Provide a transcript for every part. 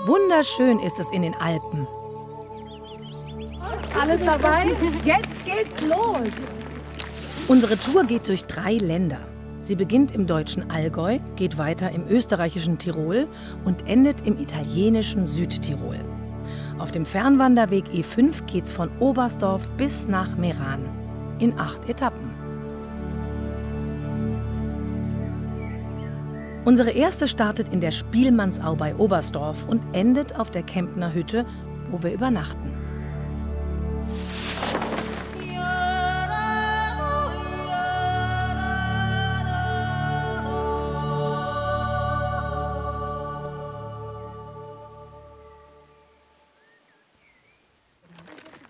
Wunderschön ist es in den Alpen. Alles dabei? Jetzt geht's los! Unsere Tour geht durch 3 Länder. Sie beginnt im deutschen Allgäu, geht weiter im österreichischen Tirol und endet im italienischen Südtirol. Auf dem Fernwanderweg E5 geht's von Oberstdorf bis nach Meran in 8 Etappen. Unsere erste startet in der Spielmannsau bei Oberstdorf und endet auf der Kemptner Hütte, wo wir übernachten.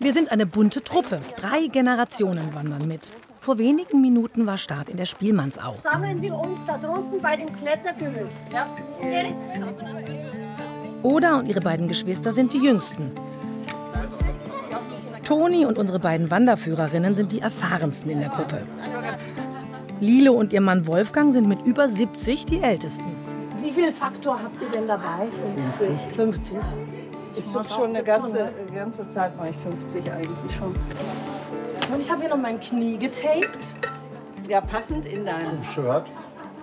Wir sind eine bunte Truppe. 3 Generationen wandern mit. Vor wenigen Minuten war Start in der Spielmannsau. Sammeln wir uns da drunten bei dem Klettergerüst. Ja. Oda und ihre beiden Geschwister sind die Jüngsten. Toni und unsere beiden Wanderführerinnen sind die erfahrensten in der Gruppe. Lilo und ihr Mann Wolfgang sind mit über 70 die Ältesten. Wie viel Faktor habt ihr denn dabei? 50. Ist doch schon eine ganze Zeit, mache ich 50 eigentlich schon. Und ich habe hier noch mein Knie getaped. Ja, passend in deinem Shirt.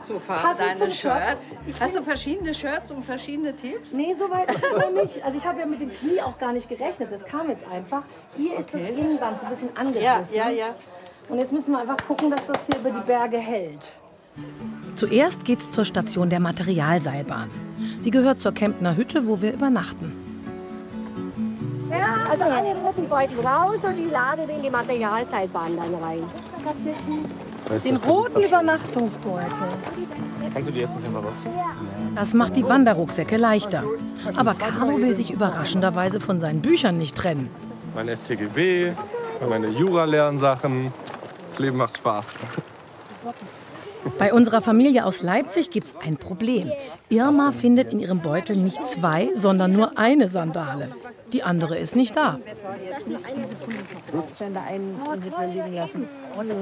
Sofa, Passend deine zum Shirt. Shirt. Hast du verschiedene Shirts und verschiedene Tipps? Nee, soweit ist es noch nicht. Also ich habe ja mit dem Knie auch gar nicht gerechnet. Das kam jetzt einfach. Hier ist das Innenband so ein bisschen angerissen. Ja. Und jetzt müssen wir einfach gucken, dass das hier über die Berge hält. Zuerst geht's zur Station der Materialseilbahn. Sie gehört zur Kemptner Hütte, wo wir übernachten. Ja, also alle roten Beutel raus und die laden in die Materialseilbahn dann rein. Den roten Übernachtungsbeutel. Kannst du die jetzt nicht mehr rausziehen? Das macht die Wanderrucksäcke leichter. Aber Caro will sich überraschenderweise von seinen Büchern nicht trennen. Mein StGB, meine Jura-Lernsachen. Das Leben macht Spaß. Bei unserer Familie aus Leipzig gibt's ein Problem. Irma findet in ihrem Beutel nicht 2, sondern nur eine Sandale. Die andere ist nicht da.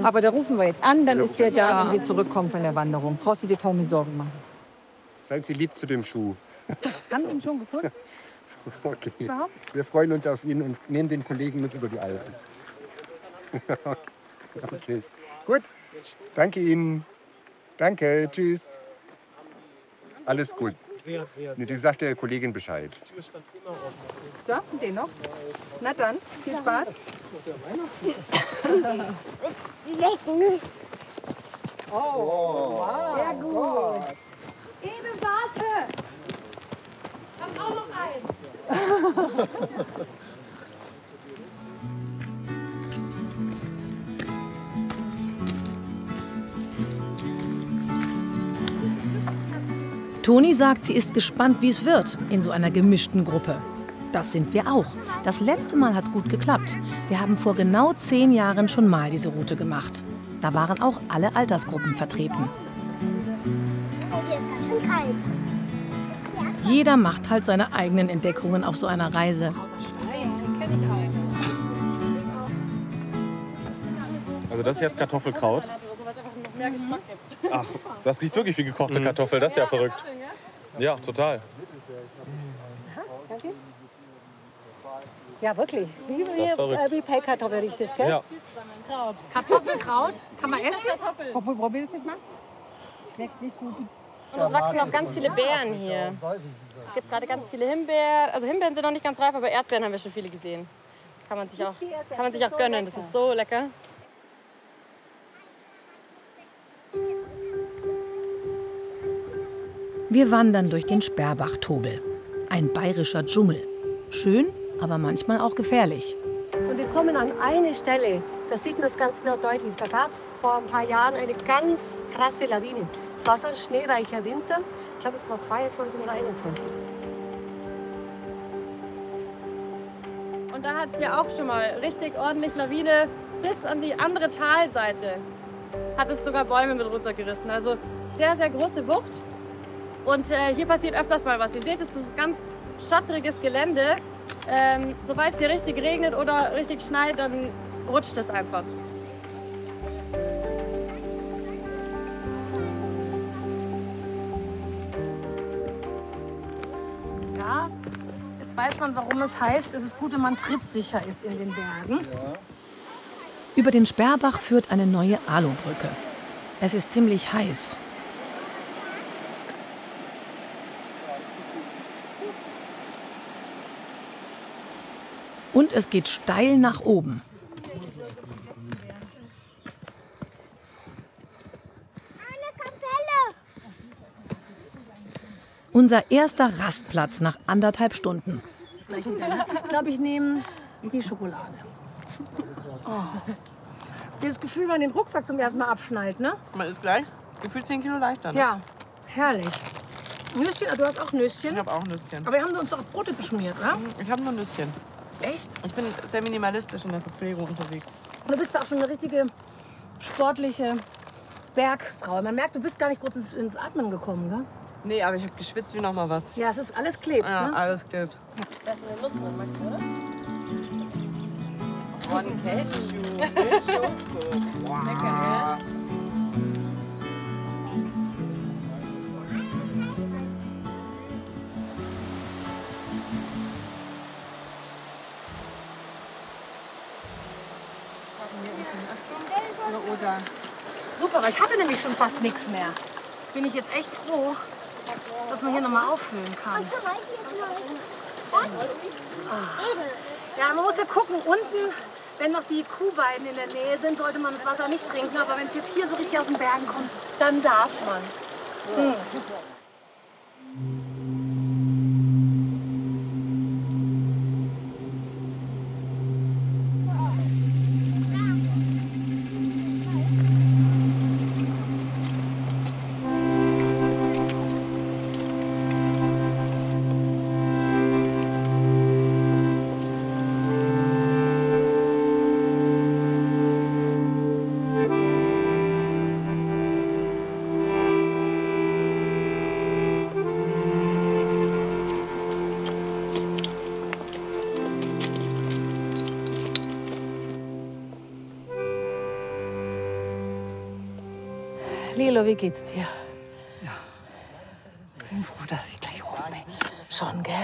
Aber da rufen wir jetzt an, dann ist der da, wenn wir zurückkommen von der Wanderung. Brauchst du dir keine Sorgen machen. Seien Sie lieb zu dem Schuh. Haben ihn schon gefunden? Okay. Wir freuen uns auf ihn und nehmen den Kollegen mit über die Alpen. Okay. Gut, danke Ihnen. Danke, tschüss. Alles gut. Die sagt der Kollegin Bescheid. So, den noch? Na dann, viel Spaß. Sehr gut. Ede, warte! Ich hab auch noch einen. Toni sagt, sie ist gespannt, wie es wird in so einer gemischten Gruppe. Das sind wir auch. Das letzte Mal hat's gut geklappt. Wir haben vor genau 10 Jahren schon mal diese Route gemacht. Da waren auch alle Altersgruppen vertreten. Jeder macht halt seine eigenen Entdeckungen auf so einer Reise. Also das ist jetzt Kartoffelkraut. Ach, das riecht wirklich wie gekochte Kartoffel. Das ist ja verrückt. Ja, total. Ja, wirklich. Wie Pellkartoffel riecht das, gell? Ja. Kartoffelkraut. Kann man essen? Probier das jetzt mal. Schmeckt nicht gut. Und es wachsen auch ganz viele Beeren hier. Es gibt gerade ganz viele Himbeeren. Also Himbeeren sind noch nicht ganz reif, aber Erdbeeren haben wir schon viele gesehen. Kann man sich auch gönnen. Das ist so lecker. Wir wandern durch den Sperrbach-Tobel. Ein bayerischer Dschungel. Schön, aber manchmal auch gefährlich. Und wir kommen an eine Stelle, da sieht man es ganz genau deutlich. Da gab es vor ein paar Jahren eine ganz krasse Lawine. Es war so ein schneereicher Winter. Ich glaube, es war 22 oder 21. Und da hat es ja auch schon mal richtig ordentlich Lawine bis an die andere Talseite. Hat es sogar Bäume mit runtergerissen. Also sehr, sehr große Bucht. Und hier passiert öfters mal was. Ihr seht, das ist ganz schottriges Gelände. Sobald es hier richtig regnet oder richtig schneit, dann rutscht es einfach. Ja, Jetzt weiß man, warum es heißt, es ist gut, wenn man trittsicher ist in den Bergen. Über den Sperrbach führt eine neue Alubrücke. Es ist ziemlich heiß. Und es geht steil nach oben. Unser erster Rastplatz nach 1,5 Stunden. Ich glaube, ich nehme die Schokolade. Oh. Dieses Gefühl, wenn man den Rucksack zum ersten Mal abschnallt, ne? Man ist gleich gefühlt 10 Kilo leichter. Ne? Ja, herrlich. Nüsschen, du hast auch Nüsschen? Ich habe auch Nüsschen. Aber wir haben uns doch Brote geschmiert, oder? Ich habe nur Nüsschen. Echt? Ich bin sehr minimalistisch in der Verpflegung unterwegs. Du bist auch schon eine richtige sportliche Bergfrau. Man merkt, du bist gar nicht kurz ins Atmen gekommen, gell? Nee, aber ich habe geschwitzt wie noch mal was. Ja, es ist alles klebt, Ja, ne? alles klebt. Da ist eine Lust drin, Max, oder? One Cashew. Lecker, ja? Oder Super, aber ich hatte nämlich schon fast nichts mehr. Bin ich jetzt echt froh, dass man hier nochmal auffüllen kann. Ja, man muss ja gucken, unten, wenn noch die Kuhweiden in der Nähe sind, sollte man das Wasser nicht trinken. Aber wenn es jetzt hier so richtig aus den Bergen kommt, dann darf man. Mhm. Lilo, wie geht's dir? Ja. Ich bin froh, dass ich gleich hoch bin. Schon, gell?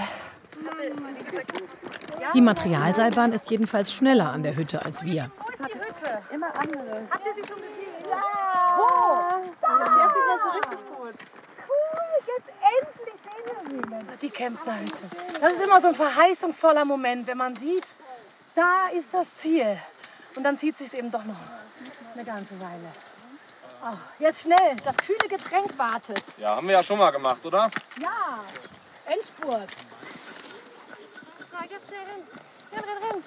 Die Materialseilbahn ist jedenfalls schneller an der Hütte als wir. Immer andere. Habt ihr sie schon gesehen? Ja! Wo? Jetzt sieht man so richtig gut. Cool, jetzt endlich sehen wir sie. Die Kempner-Hütte. Das ist immer so ein verheißungsvoller Moment, wenn man sieht, da ist das Ziel. Und dann zieht es sich eben doch noch eine ganze Weile. Oh, jetzt schnell, das kühle Getränk wartet. Ja, haben wir ja schon mal gemacht, oder? Ja, Endspurt. So, jetzt schnell hin. Renn.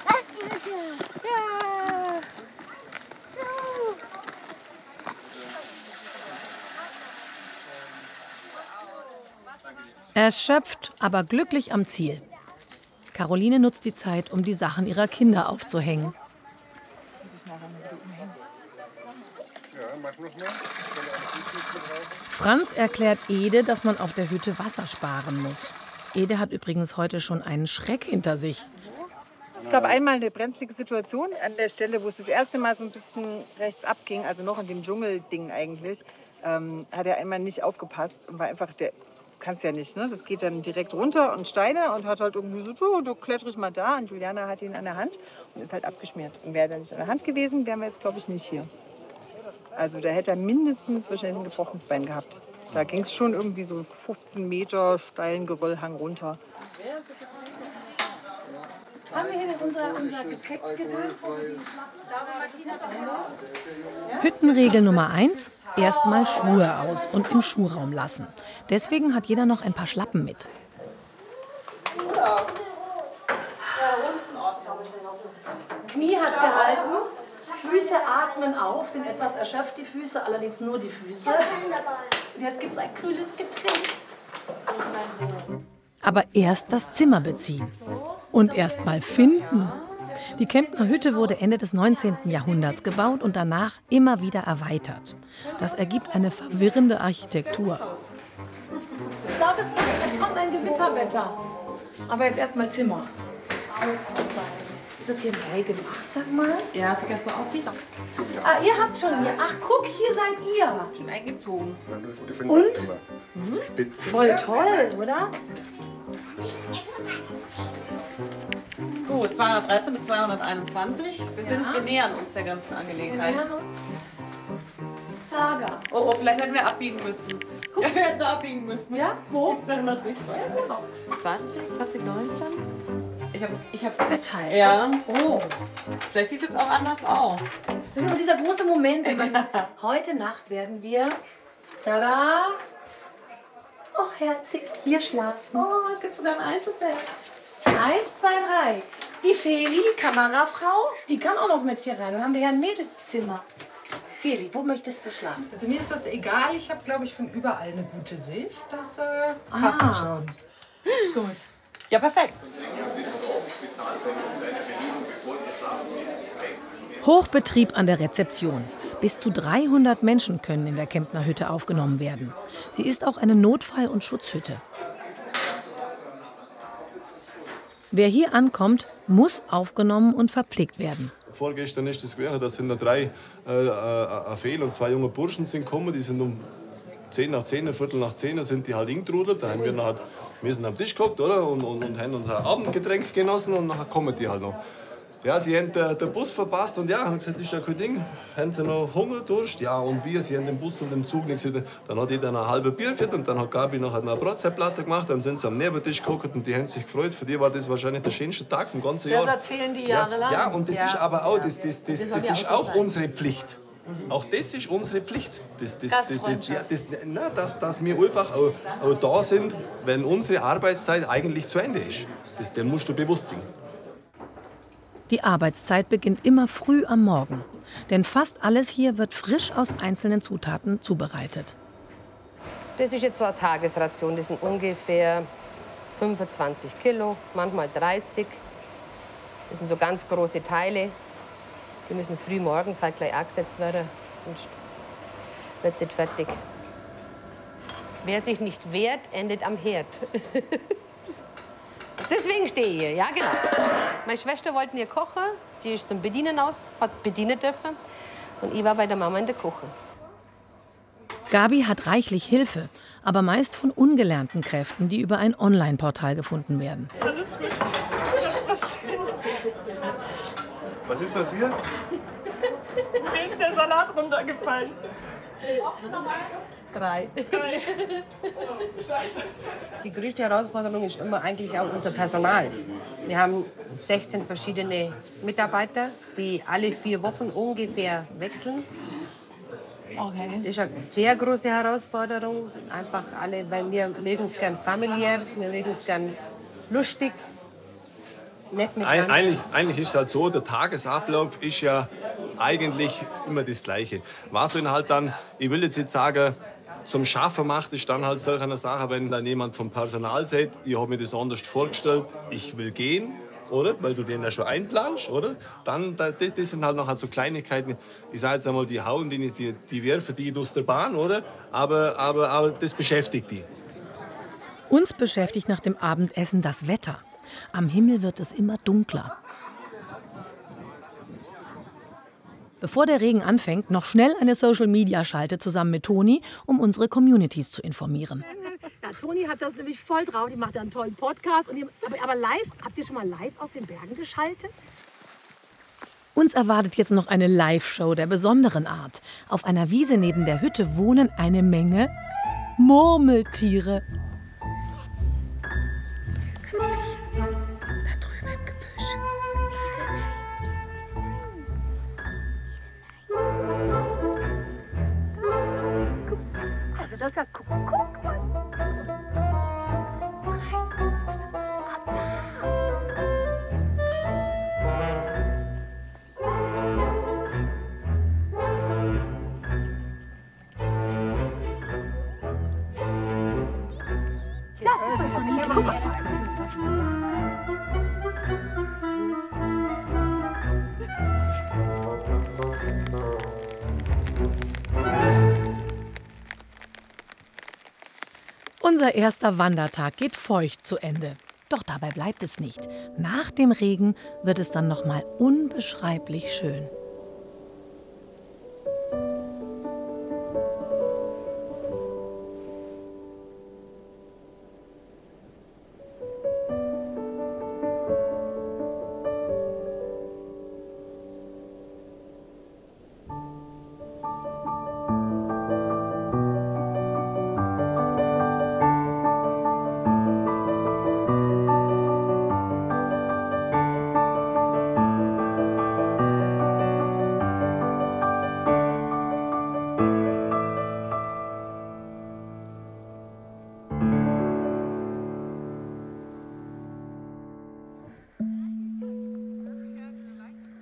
Lass die Hütte. Ja. Erschöpft, aber glücklich am Ziel. Caroline nutzt die Zeit, um die Sachen ihrer Kinder aufzuhängen. Franz erklärt Ede, dass man auf der Hütte Wasser sparen muss. Ede hat übrigens heute schon einen Schreck hinter sich. Es gab einmal eine brenzlige Situation an der Stelle, wo es das erste Mal so ein bisschen rechts abging, also noch in dem Dschungelding eigentlich, hat er einmal nicht aufgepasst und war einfach, kannst ja nicht, ne? Das geht dann direkt runter und Steine und hat halt irgendwie so, du klettere ich mal da und Juliana hat ihn an der Hand und ist halt abgeschmiert. Und wäre er nicht an der Hand gewesen, wären wir jetzt glaube ich nicht hier. Also da hätte er mindestens wahrscheinlich ein gebrochenes Bein gehabt. Da ging es schon irgendwie so 15 Meter steilen Geröllhang runter. Haben wir hier unser Gepäck gedöns? Hüttenregel Nummer 1: erstmal Schuhe aus und im Schuhraum lassen. Deswegen hat jeder noch ein paar Schlappen mit. Knie hat gehalten, Füße atmen auf, sind etwas erschöpft die Füße, allerdings nur die Füße. Und jetzt gibt es ein kühles Getränk. Aber erst das Zimmer beziehen. Und erst mal finden. Die Kempner Hütte wurde Ende des 19. Jahrhunderts gebaut und danach immer wieder erweitert. Das ergibt eine verwirrende Architektur. Ich glaube, es kommt ein Gewitterwetter. Aber jetzt erst mal Zimmer. Ist das hier neu gemacht, sag mal? Ja, es sieht ganz so aus wie da. Ah, ihr habt schon hier. Ach, guck, hier seid ihr. Schon eingezogen. Und? Voll toll, oder? Gut, 213 bis 221. Wir nähern uns der ganzen Angelegenheit. Lager. Oh, vielleicht hätten wir abbiegen müssen. Guck, wir hätten abbiegen müssen. Ja? Wo? 20, 2019? Ich hab's Detail. Ja. Oh. Vielleicht sieht es jetzt auch anders aus. Das ist immer dieser große Moment, wenn man heute Nacht werden wir. Tada! Oh, herzig, hier schlafen. Oh, es gibt sogar ein Einzelbett. 1, 2, 3. Die Feli, die Kamerafrau, die kann auch noch mit hier rein. Wir haben ja ein Mädelszimmer. Feli, wo möchtest du schlafen? Also mir ist das egal. Ich habe, glaube ich, von überall eine gute Sicht. Das passt schon. Gut. Ja, perfekt. Hochbetrieb an der Rezeption. Bis zu 300 Menschen können in der Kemptner Hütte aufgenommen werden. Sie ist auch eine Notfall- und Schutzhütte. Wer hier ankommt, muss aufgenommen und verpflegt werden. Vorgestern ist das gewesen, da sind da 3 Fehl und 2 junge Burschen sind gekommen, die sind um 10 nach 10, Viertel nach 10 sind die halt eingetrudelt. Da haben wir sind am Tisch geguckt, oder? Und haben unser Abendgetränk genossen und nachher kommen die halt noch. Ja, sie haben den Bus verpasst und ja, haben gesagt, das ist ja kein Ding. Haben sie noch Hunger, Durst? Ja, und wir, sie haben den Bus und den Zug nicht gesehen. Dann hat jeder eine halbe Bier gehabt und dann hat Gabi noch eine Brotzeitplatte gemacht. Dann sind sie am Nebentisch geguckt und die haben sich gefreut. Für die war das wahrscheinlich der schönste Tag vom ganzen Jahr. Das erzählen die jahrelang. Ja, und das ist aber auch, das ist auch unsere Pflicht. Auch das ist unsere Pflicht. Dass wir einfach auch da sind, wenn unsere Arbeitszeit eigentlich zu Ende ist. Dem musst du bewusst sein. Die Arbeitszeit beginnt immer früh am Morgen. Denn fast alles hier wird frisch aus einzelnen Zutaten zubereitet. Das ist jetzt so eine Tagesration. Das sind ungefähr 25 Kilo, manchmal 30. Das sind so ganz große Teile. Die müssen früh morgens halt gleich angesetzt werden, sonst wird es nicht fertig. Wer sich nicht wehrt, endet am Herd. Deswegen stehe ich hier, ja genau. Meine Schwester wollte hier kochen, die ist zum Bedienen aus, hat bedienen dürfen. Und ich war bei der Mama in der Küche. Gabi hat reichlich Hilfe, aber meist von ungelernten Kräften, die über ein Online-Portal gefunden werden. Alles gut. Was ist passiert? Mir ist der Salat runtergefallen. 3. Die größte Herausforderung ist immer eigentlich auch unser Personal. Wir haben 16 verschiedene Mitarbeiter, die alle 4 Wochen ungefähr wechseln. Okay. Das ist eine sehr große Herausforderung. Einfach alle, weil wir mögen es gern familiär, wir mögen es gern lustig, nett miteinander. Eigentlich ist es halt so, der Tagesablauf ist ja eigentlich immer das Gleiche. Was wenn halt dann, ich will jetzt nicht sagen, zum Schaffen macht, ist dann halt solch eine Sache, wenn dann jemand vom Personal sagt, ich habe mir das anders vorgestellt, ich will gehen, oder? Weil du den ja schon einplanst, oder? Dann, das sind halt noch so Kleinigkeiten, ich sage jetzt einmal, die hauen die werfen die aus der Bahn, oder? Aber das beschäftigt die. Uns beschäftigt nach dem Abendessen das Wetter. Am Himmel wird es immer dunkler. Bevor der Regen anfängt, noch schnell eine Social-Media-Schalte zusammen mit Toni, um unsere Communities zu informieren. Ja, Toni hat das nämlich voll drauf. Die macht ja einen tollen Podcast. Aber live, habt ihr schon mal live aus den Bergen geschaltet? Uns erwartet jetzt noch eine Live-Show der besonderen Art. Auf einer Wiese neben der Hütte wohnen eine Menge Murmeltiere. Also das ist ja, guck mal. Das ist ja, guck mal. Unser erster Wandertag geht feucht zu Ende. Doch dabei bleibt es nicht. Nach dem Regen wird es dann noch mal unbeschreiblich schön.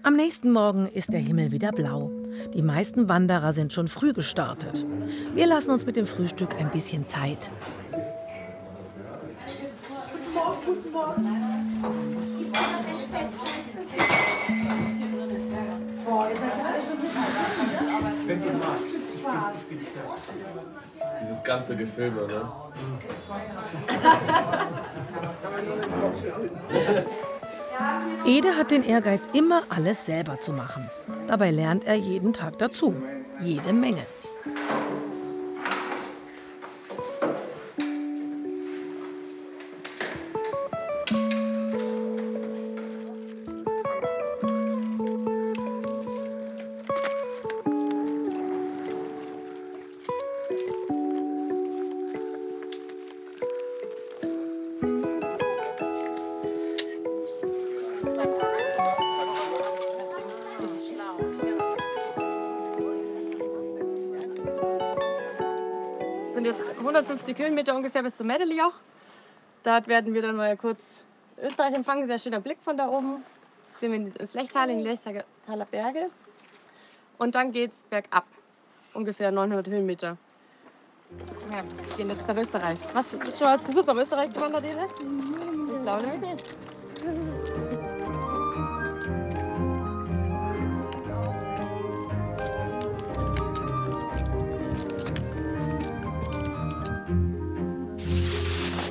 Am nächsten Morgen ist der Himmel wieder blau. Die meisten Wanderer sind schon früh gestartet. Wir lassen uns mit dem Frühstück ein bisschen Zeit. Guten Morgen. Dieses ganze Gefilme, ne? Ede hat den Ehrgeiz, immer alles selber zu machen. Dabei lernt er jeden Tag dazu. Jede Menge. Sind jetzt 150 Höhenmeter ungefähr bis zum Mädelejoch. Dort werden wir dann mal kurz Österreich empfangen. Sehr schöner Blick von da oben. Sehen wir das Lechtal in die Lechtaler Berge. Und dann geht's bergab. Ungefähr 900 Höhenmeter. Ja, wir gehen jetzt nach Österreich. Was, bist du schon mal zu Fuß nach Österreich gewandert, Ede? Ich glaube nicht.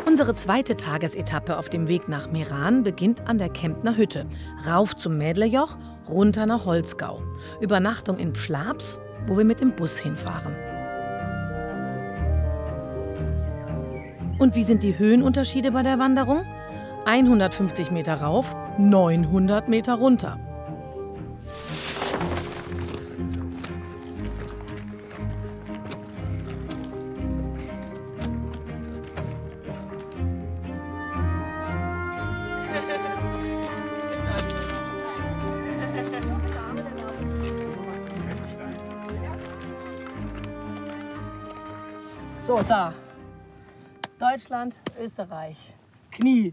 Unsere zweite Tagesetappe auf dem Weg nach Meran beginnt an der Kemptner Hütte. Rauf zum Mädelejoch, runter nach Holzgau. Übernachtung in Pschlabs, wo wir mit dem Bus hinfahren. Und wie sind die Höhenunterschiede bei der Wanderung? 150 Meter rauf, 900 Meter runter. So, da. Deutschland, Österreich. Knie.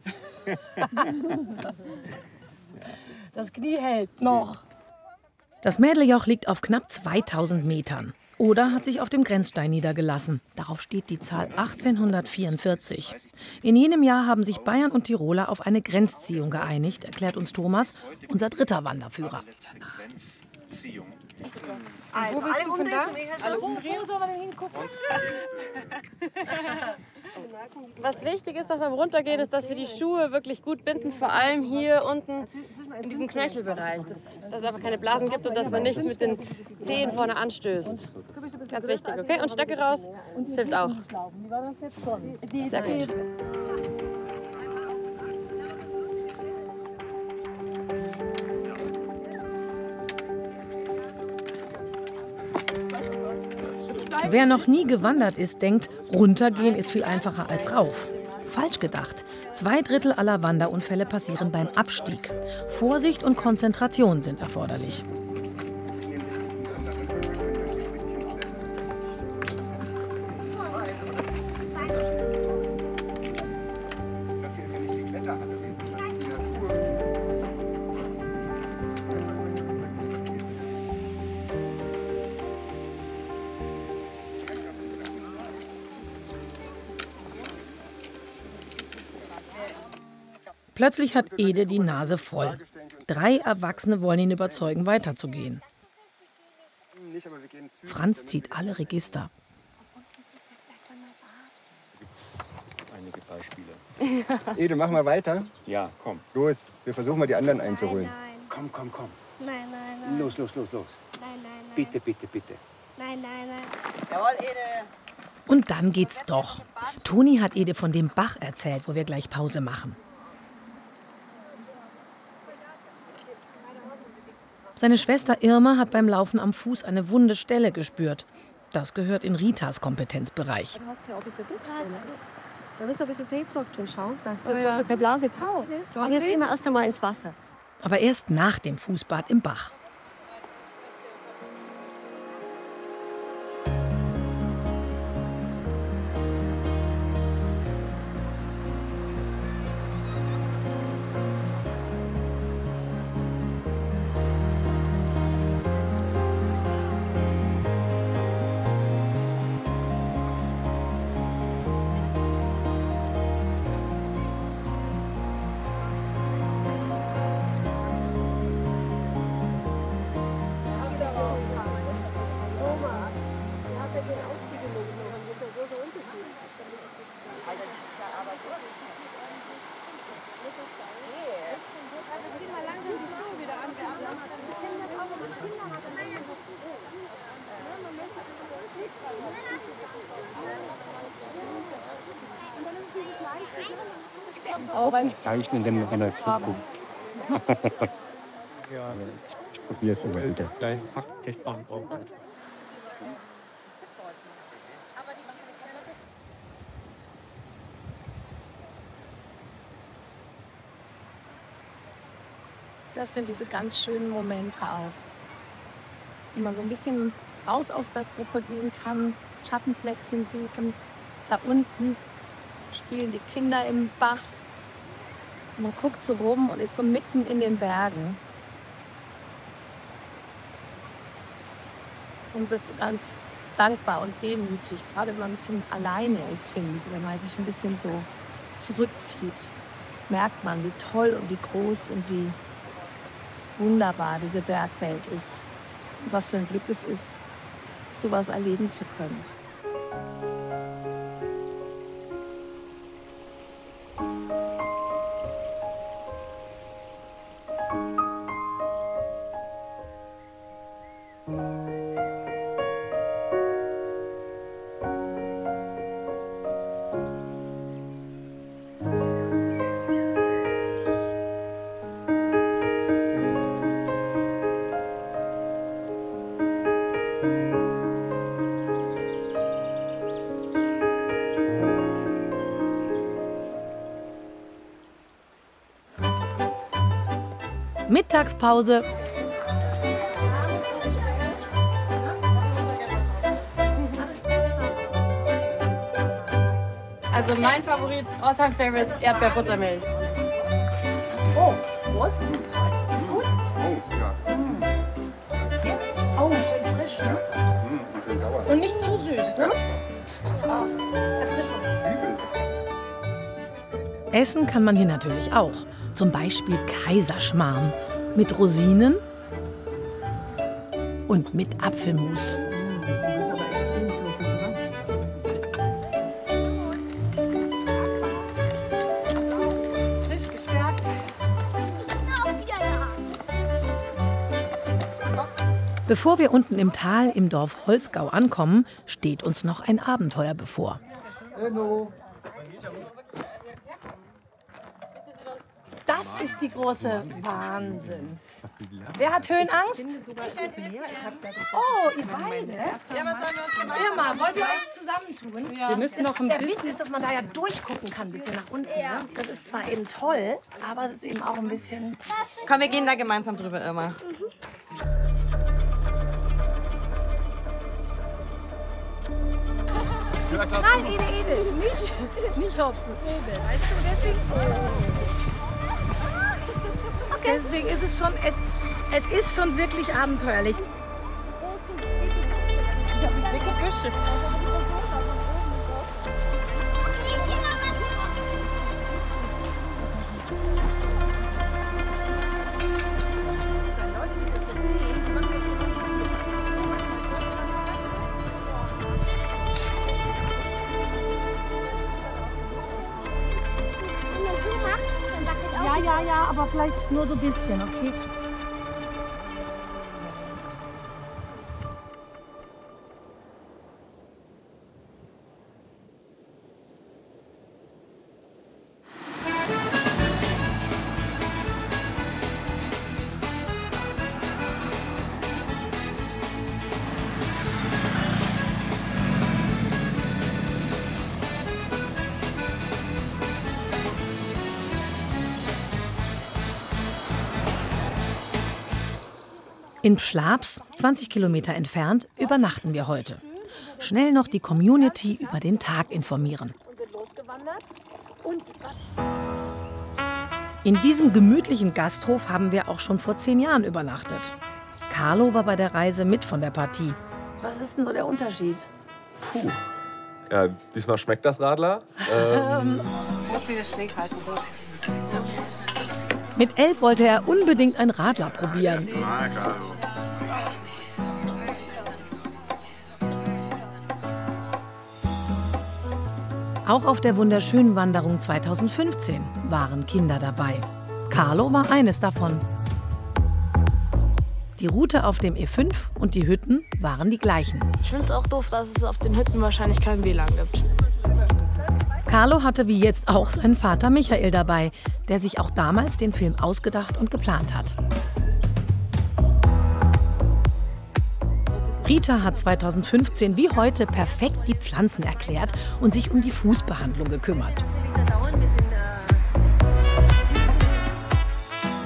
Das Knie hält noch. Das Mädelejoch liegt auf knapp 2000 Metern. Oder hat sich auf dem Grenzstein niedergelassen. Darauf steht die Zahl 1844. In jenem Jahr haben sich Bayern und Tiroler auf eine Grenzziehung geeinigt, erklärt uns Thomas, unser dritter Wanderführer. Also, alle umdrehen zu mir. Alle umdrehen. Wo soll man denn hingucken? Was wichtig ist, dass beim Runtergehen, ist, dass wir die Schuhe wirklich gut binden, vor allem hier unten in diesem Knöchelbereich, dass es einfach keine Blasen gibt und dass man nicht mit den Zehen vorne anstößt. Ganz wichtig, okay? Und Stöcke raus, das hilft auch. Sehr gut. Wer noch nie gewandert ist, denkt, runtergehen ist viel einfacher als rauf. Falsch gedacht. 2/3 aller Wanderunfälle passieren beim Abstieg. Vorsicht und Konzentration sind erforderlich. Plötzlich hat Ede die Nase voll. 3 Erwachsene wollen ihn überzeugen, weiterzugehen. Franz zieht alle Register. Einige Beispiele. Ede, mach mal weiter. Ja, komm. Los, wir versuchen mal die anderen einzuholen. Nein. Komm, komm, komm. Nein, nein, nein. Los. Nein, nein, nein. Bitte, bitte, bitte. Nein, nein, nein. Jawohl, Ede. Und dann geht's doch. Toni hat Ede von dem Bach erzählt, wo wir gleich Pause machen. Seine Schwester Irma hat beim Laufen am Fuß eine wunde Stelle gespürt. Das gehört in Ritas Kompetenzbereich. Du hast hier auch ein bisschen Dickstelle. Da ist ein bisschen Tape drin, schau. Der blaue Grau. Aber jetzt gehen wir erst einmal ins Wasser. Aber erst nach dem Fußbad im Bach. nicht zeichnen, wenn er zuguckt. Ich probiere es immer wieder. Das sind diese ganz schönen Momente auch. Wenn man so ein bisschen raus aus der Gruppe gehen kann, Schattenplätzchen suchen. Da unten spielen die Kinder im Bach. Man guckt so rum und ist so mitten in den Bergen. Und wird so ganz dankbar und demütig, gerade wenn man ein bisschen alleine ist, finde ich. Wenn man sich ein bisschen so zurückzieht, merkt man, wie toll und wie groß und wie wunderbar diese Bergwelt ist. Und was für ein Glück es ist, sowas erleben zu können. Mittagspause. Also mein Favorit, all-time favorite, Erdbeerbuttermilch. Oh, Prost. Ist gut? Oh, ja. Oh, schön frisch, ne? Schön sauer. Und nicht zu süß, ne? Essen kann man hier natürlich auch. Zum Beispiel Kaiserschmarrn mit Rosinen und mit Apfelmus. Frisch gestärkt. Bevor wir unten im Tal im Dorf Holzgau ankommen, steht uns noch ein Abenteuer bevor. Das ist die große Wahnsinn. Wer hat Höhenangst? Oh, ihr beide? Irma, wollt ihr euch zusammentun? Wir müssen noch ein Der Witz bisschen. ist, dass man da ja durchgucken kann, ein bisschen nach unten. Ne? Das ist zwar eben toll, aber es ist eben auch ein bisschen... Komm, wir gehen da gemeinsam drüber, Irma. Nein, Ede, nicht hopsen. Ede, weißt du, deswegen... Okay. Deswegen ist es schon, es ist schon wirklich abenteuerlich. Ja, dicke Büsche. Ja, aber vielleicht nur so ein bisschen, okay? In Pschlabs, 20 Kilometer entfernt, übernachten wir heute. Schnell noch die Community über den Tag informieren. In diesem gemütlichen Gasthof haben wir auch schon vor 10 Jahren übernachtet. Carlo war bei der Reise mit von der Partie. Was ist denn so der Unterschied? Puh. Ja, diesmal schmeckt das Radler. Mit 11 wollte er unbedingt ein Radler probieren. Auch auf der wunderschönen Wanderung 2015 waren Kinder dabei. Carlo war eines davon. Die Route auf dem E5 und die Hütten waren die gleichen. Ich finde es auch doof, dass es auf den Hütten wahrscheinlich kein WLAN gibt. Carlo hatte wie jetzt auch seinen Vater Michael dabei, der sich auch damals den Film ausgedacht und geplant hat. Rita hat 2015 wie heute perfekt die Pflanzen erklärt und sich um die Fußbehandlung gekümmert.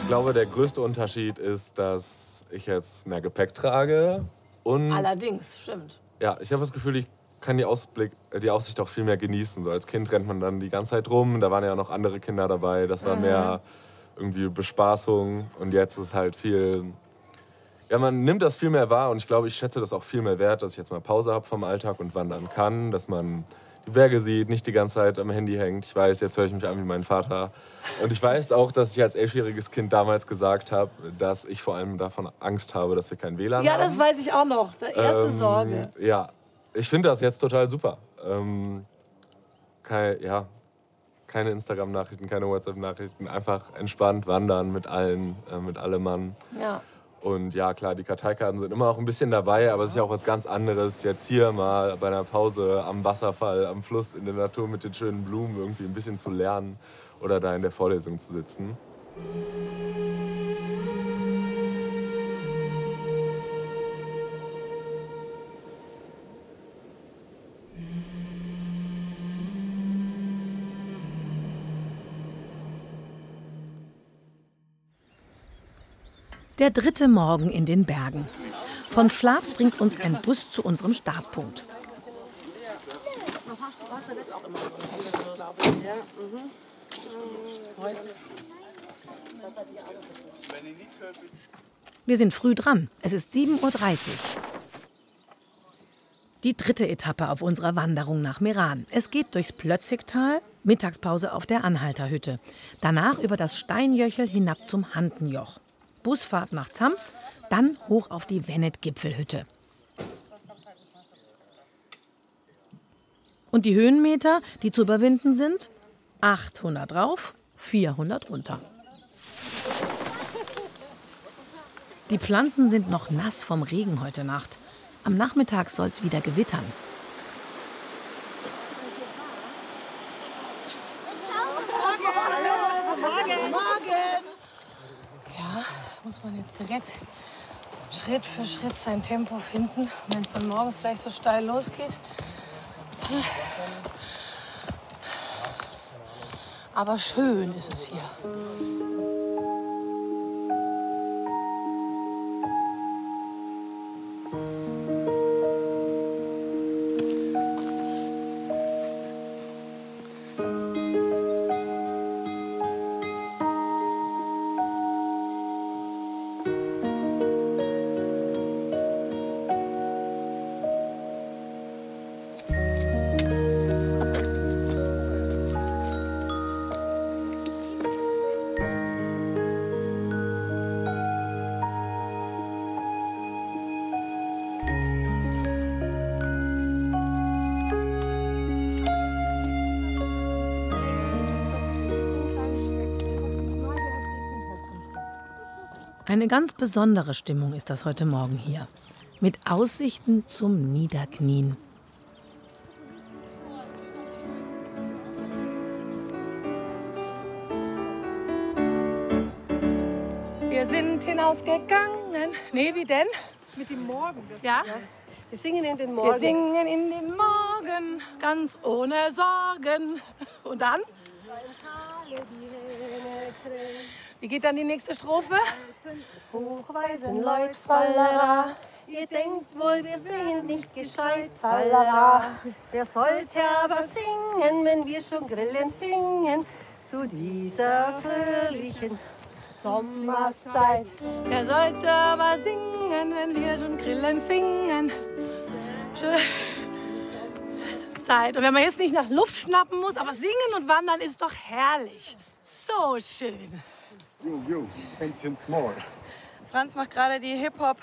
Ich glaube, der größte Unterschied ist, dass ich jetzt mehr Gepäck trage. Und Allerdings, stimmt. ja, ich habe das Gefühl, ich kann die Aussicht auch viel mehr genießen. So als Kind rennt man dann die ganze Zeit rum. Da waren ja noch andere Kinder dabei. Das war mehr irgendwie Bespaßung. Und jetzt ist halt viel... Ja, man nimmt das viel mehr wahr. Und ich glaube, ich schätze das auch viel mehr wert, dass ich jetzt mal Pause habe vom Alltag und wandern kann. Dass man die Berge sieht, nicht die ganze Zeit am Handy hängt. Ich weiß, jetzt höre ich mich an wie mein Vater. Und ich weiß auch, dass ich als 11-jähriges Kind damals gesagt habe, dass ich vor allem davon Angst habe, dass wir kein WLAN haben. Ja, das weiß ich auch noch. Die erste Sorge. Ja, ich finde das jetzt total super. Keine Instagram-Nachrichten, keine WhatsApp-Nachrichten. Einfach entspannt wandern mit allen, mit allem Mann. Ja. Und ja, klar, die Karteikarten sind immer auch ein bisschen dabei, aber es ist ja auch was ganz anderes, jetzt hier mal bei einer Pause am Wasserfall, am Fluss, in der Natur mit den schönen Blumen irgendwie ein bisschen zu lernen oder da in der Vorlesung zu sitzen. Der dritte Morgen in den Bergen. Von Schlaps bringt uns ein Bus zu unserem Startpunkt. Wir sind früh dran. Es ist 7:30 Uhr. Die dritte Etappe auf unserer Wanderung nach Meran. Es geht durchs Plötzigtal, Mittagspause auf der Anhalterhütte. Danach über das Steinjöchel hinab zum Handenjoch. Busfahrt nach Zams, dann hoch auf die Wennet-Gipfelhütte. Und die Höhenmeter, die zu überwinden sind? 800 rauf, 400 runter. Die Pflanzen sind noch nass vom Regen heute Nacht. Am Nachmittag soll es wieder gewittern. Ja, muss man jetzt direkt Schritt für Schritt sein Tempo finden, wenn es dann morgens gleich so steil losgeht. Aber schön ist es hier. Eine ganz besondere Stimmung ist das heute Morgen hier. Mit Aussichten zum Niederknien. Wir sind hinausgegangen. Nee, wie denn? Mit dem Morgen. Ja? Wir singen in den Morgen. Wir singen in den Morgen, ganz ohne Sorgen. Und dann? Wie geht dann die nächste Strophe? Hochweisen Leut, Fallera, ihr denkt wohl, wir sehen nicht gescheit, Fallera. Wer sollte aber singen, wenn wir schon Grillen fingen, zu dieser fröhlichen Sommerszeit? Wer sollte aber singen, wenn wir schon Grillen fingen? Zeit. Und wenn man jetzt nicht nach Luft schnappen muss, aber singen und wandern ist doch herrlich. So schön. Jo, Hänschen Small. Franz macht gerade die Hip-Hop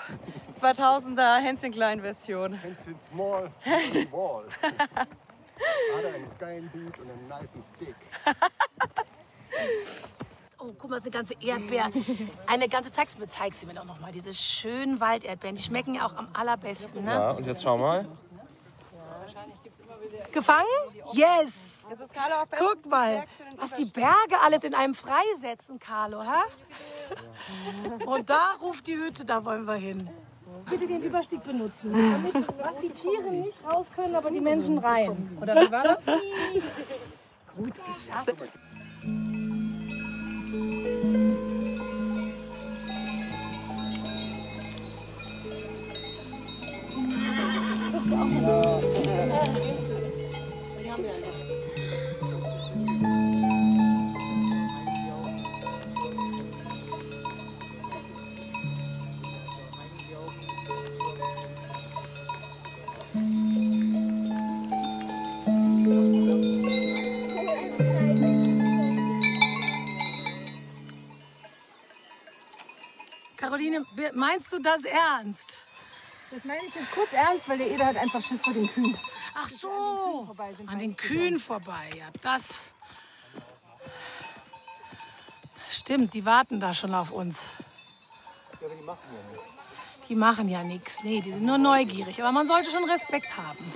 2000er Hänschen Klein Version. Hänschen Small, Wall. Hat einen geilen Hut und einen nicen Stick. Oh, guck mal, das ist eine ganze Erdbeer. Zeig sie mir doch noch mal. Diese schönen Walderdbeeren, die schmecken ja auch am allerbesten, ne? Ja, und jetzt schau mal. Gefangen? Yes! Guck mal, was die Berge alles in einem freisetzen, Carlo. Hä? Und da ruft die Hütte, da wollen wir hin. Bitte den Überstieg benutzen, damit was die Tiere nicht raus können, aber die Menschen rein. Oder wie war das? Gut geschafft. Caroline, meinst du das ernst? Das meine ich jetzt kurz ernst, weil der Eder hat einfach Schiss vor den Kühen. Ach so, an den Kühen vorbei. Ja, das stimmt, die warten da schon auf uns. Ja, aber die machen ja nichts. Die machen ja nichts, nee, die sind nur neugierig. Aber man sollte schon Respekt haben.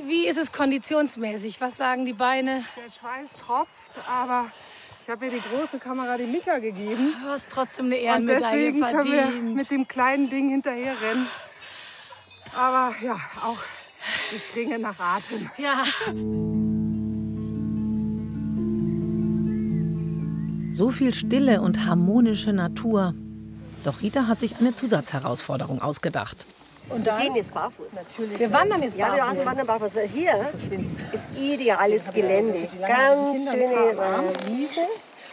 Wie ist es konditionsmäßig? Was sagen die Beine? Der Schweiß tropft, aber ich habe mir die große Kamera dem Micha gegeben. Du hast trotzdem eine Ehrenmedaille verdient. Und deswegen können wir mit dem kleinen Ding hinterher rennen. Aber ja, auch ich ringe nach Atem. Ja. So viel Stille und harmonische Natur. Doch Rita hat sich eine Zusatzherausforderung ausgedacht. Und wir gehen jetzt barfuß. Natürlich. Wir wandern jetzt barfuß. Ja, wir wandern barfuß, weil hier ist ideales Gelände. Ganz schöne Wiese.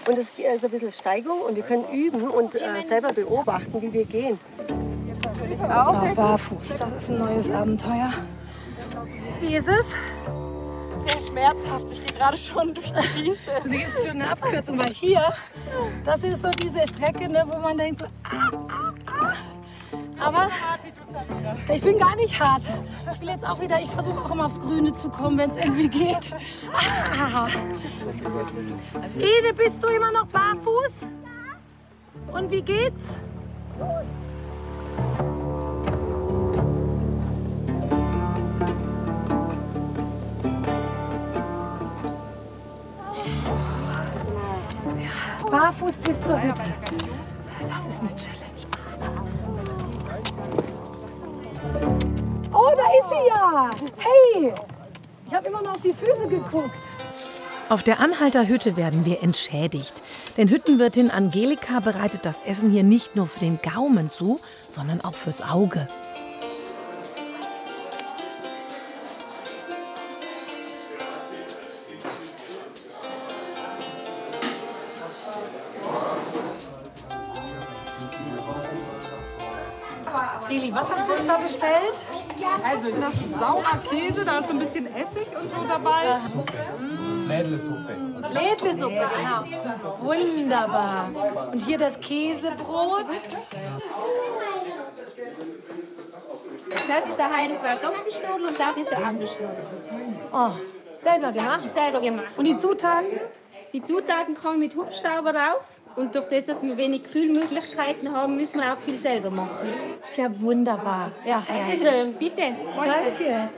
Und es ist ein bisschen Steigung und wir können üben und selber beobachten, wie wir gehen. So, barfuß. Das ist ein neues Abenteuer. Wie ist es? Sehr schmerzhaft. Ich gehe gerade schon durch die Wiese. Du gibst schon eine Abkürzung, weil hier, das ist so diese Strecke, ne, wo man denkt so, Aber ich bin gar nicht hart. Ich will jetzt auch wieder, ich versuche auch immer aufs Grüne zu kommen, wenn es irgendwie geht. Ede, bist du immer noch barfuß? Und wie geht's? Barfuß bis zur Hütte. Das ist eine Challenge. Oh, da ist sie ja! Hey! Ich habe immer noch auf die Füße geguckt. Auf der Anhalter Hütte werden wir entschädigt. Denn Hüttenwirtin Angelika bereitet das Essen hier nicht nur für den Gaumen zu, sondern auch fürs Auge. Feli, was hast du jetzt da bestellt? Also das ist saurer Käse, da ist so ein bisschen Essig und so dabei. Flädlesuppe. Flädlesuppe, genau. Wunderbar. Und hier das Käsebrot. Das ist der Heidelberger Topfenstrudel und das ist der Apfelstrudel. Oh, selber gemacht? Selber gemacht. Und die Zutaten? Die Zutaten kommen mit Hubschrauber rauf. Und durch das, dass wir wenig Kühlmöglichkeiten haben, müssen wir auch viel selber machen. Ja, wunderbar. Ja, also, bitte. Danke.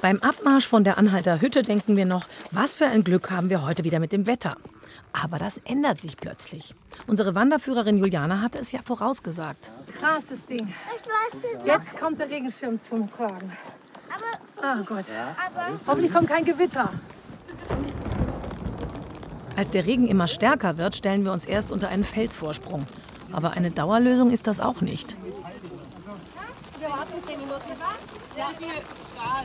Beim Abmarsch von der Anhalter Hütte denken wir noch, was für ein Glück haben wir heute wieder mit dem Wetter. Aber das ändert sich plötzlich. Unsere Wanderführerin Juliana hatte es ja vorausgesagt. Krasses Ding. Jetzt kommt der Regenschirm zum Tragen. Ah Gott. Hoffentlich kommt kein Gewitter. Als der Regen immer stärker wird, stellen wir uns erst unter einen Felsvorsprung. Aber eine Dauerlösung ist das auch nicht. Wir warten 10 Minuten. Wie viel Stahl?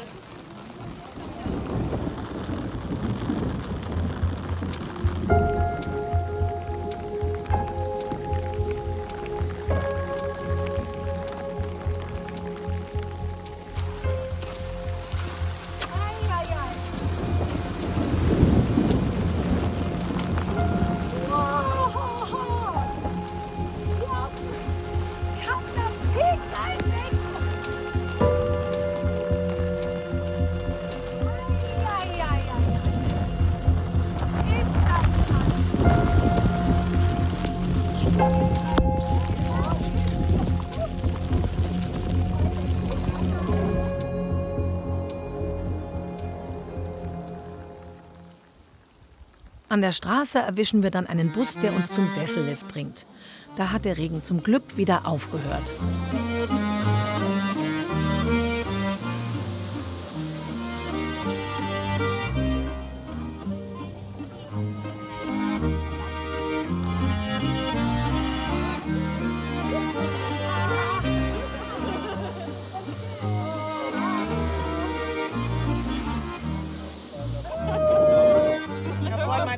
An der Straße erwischen wir dann einen Bus, der uns zum Sessellift bringt. Da hat der Regen zum Glück wieder aufgehört.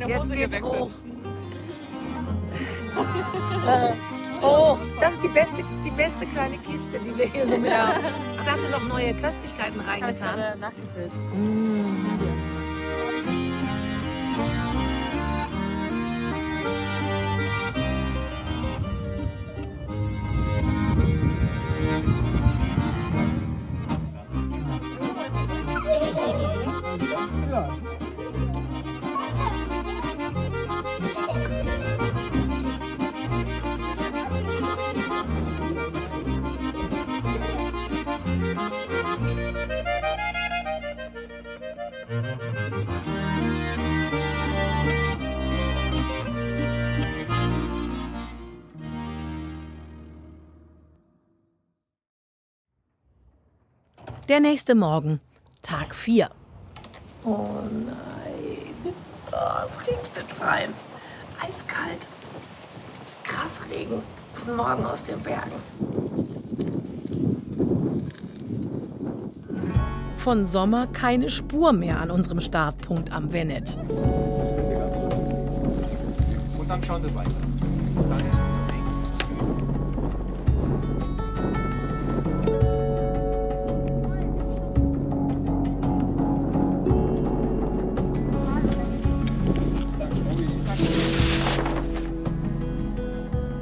Jetzt geht's hoch. Oh, das ist die beste kleine Kiste, die wir hier so mit haben. Ach, da hast du noch neue Köstlichkeiten reingetan. Nachgefüllt. Der nächste Morgen, Tag 4. Oh nein. Oh, es regnet rein. Eiskalt. Krass Regen. Guten Morgen aus den Bergen. Von Sommer keine Spur mehr an unserem Startpunkt am Vennet. Und dann schauen wir weiter. Dann ist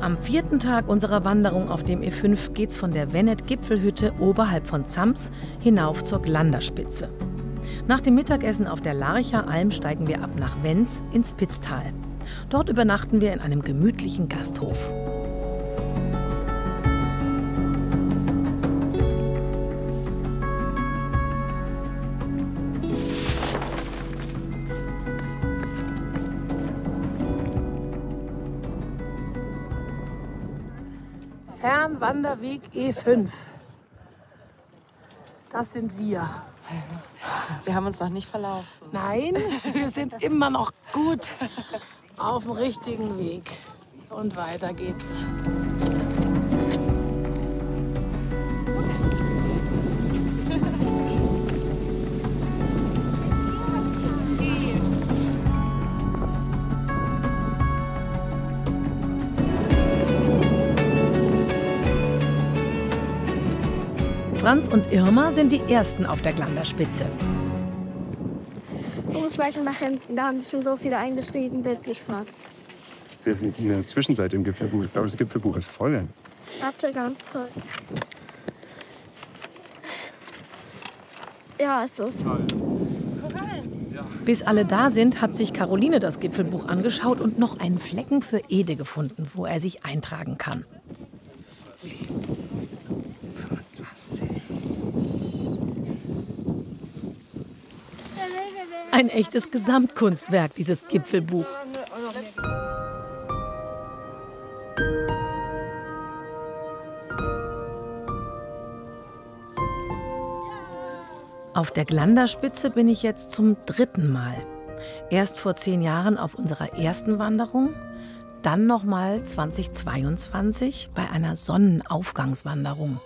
Am 4. Tag unserer Wanderung auf dem E5 geht's von der Vennet-Gipfelhütte oberhalb von Zams hinauf zur Glanderspitze. Nach dem Mittagessen auf der Larcher Alm steigen wir ab nach Vents ins Pitztal. Dort übernachten wir in einem gemütlichen Gasthof. Fernwanderweg E5. Das sind wir. Wir haben uns noch nicht verlaufen. Nein, wir sind immer noch gut auf dem richtigen Weg. Und weiter geht's. Franz und Irma sind die Ersten auf der Glanderspitze. Ich muss weitermachen. Da haben schon so viele eingeschrieben, wirklich mal. Wir sind in der Zwischenzeit im Gipfelbuch. Ich glaube, das Gipfelbuch ist voll. Warte, ganz kurz. Ja, ist so. Bis alle da sind, hat sich Caroline das Gipfelbuch angeschaut und noch einen Flecken für Ede gefunden, wo er sich eintragen kann. Ein echtes Gesamtkunstwerk, dieses Gipfelbuch. Auf der Glanderspitze bin ich jetzt zum 3. Mal. Erst vor 10 Jahren auf unserer ersten Wanderung, dann nochmal 2022 bei einer Sonnenaufgangswanderung.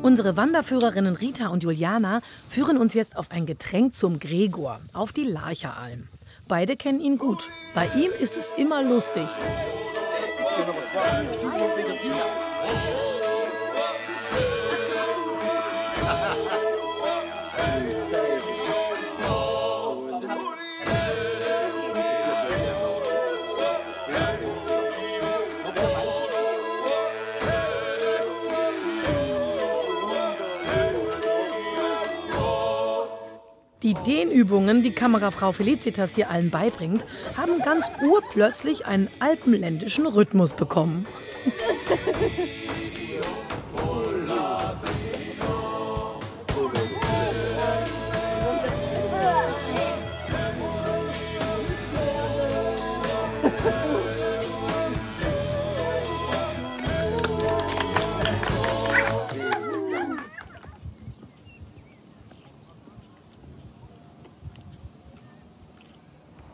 Unsere Wanderführerinnen Rita und Juliana führen uns jetzt auf ein Getränk zum Gregor, auf die Larcheralm. Beide kennen ihn gut. Bei ihm ist es immer lustig. Die Dehnübungen, die Kamerafrau Felicitas hier allen beibringt, haben ganz urplötzlich einen alpenländischen Rhythmus bekommen.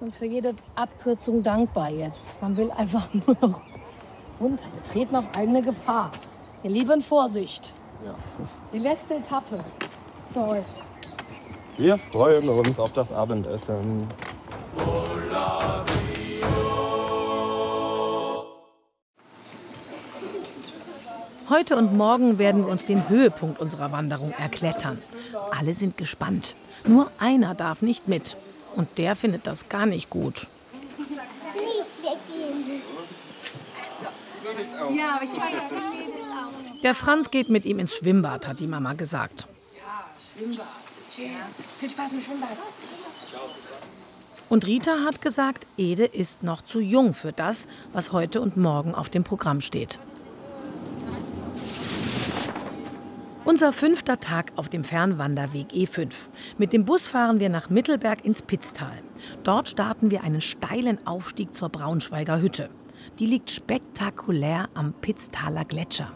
Und für jede Abkürzung dankbar jetzt. Man will einfach nur noch runter. Wir treten auf eigene Gefahr. Wir lieben Vorsicht. Ja. Die letzte Etappe. Toll. Wir freuen uns auf das Abendessen. Heute und morgen werden wir uns den Höhepunkt unserer Wanderung erklettern. Alle sind gespannt. Nur einer darf nicht mit. Und der findet das gar nicht gut. Nicht weggehen. Ja, aber ich Der Franz geht mit ihm ins Schwimmbad, hat die Mama gesagt. Ja, Schwimmbad. Tschüss. Viel Spaß im Schwimmbad. Und Rita hat gesagt, Ede ist noch zu jung für das, was heute und morgen auf dem Programm steht. Unser 5. Tag auf dem Fernwanderweg E5. Mit dem Bus fahren wir nach Mittelberg ins Pitztal. Dort starten wir einen steilen Aufstieg zur Braunschweiger Hütte. Die liegt spektakulär am Pitztaler Gletscher.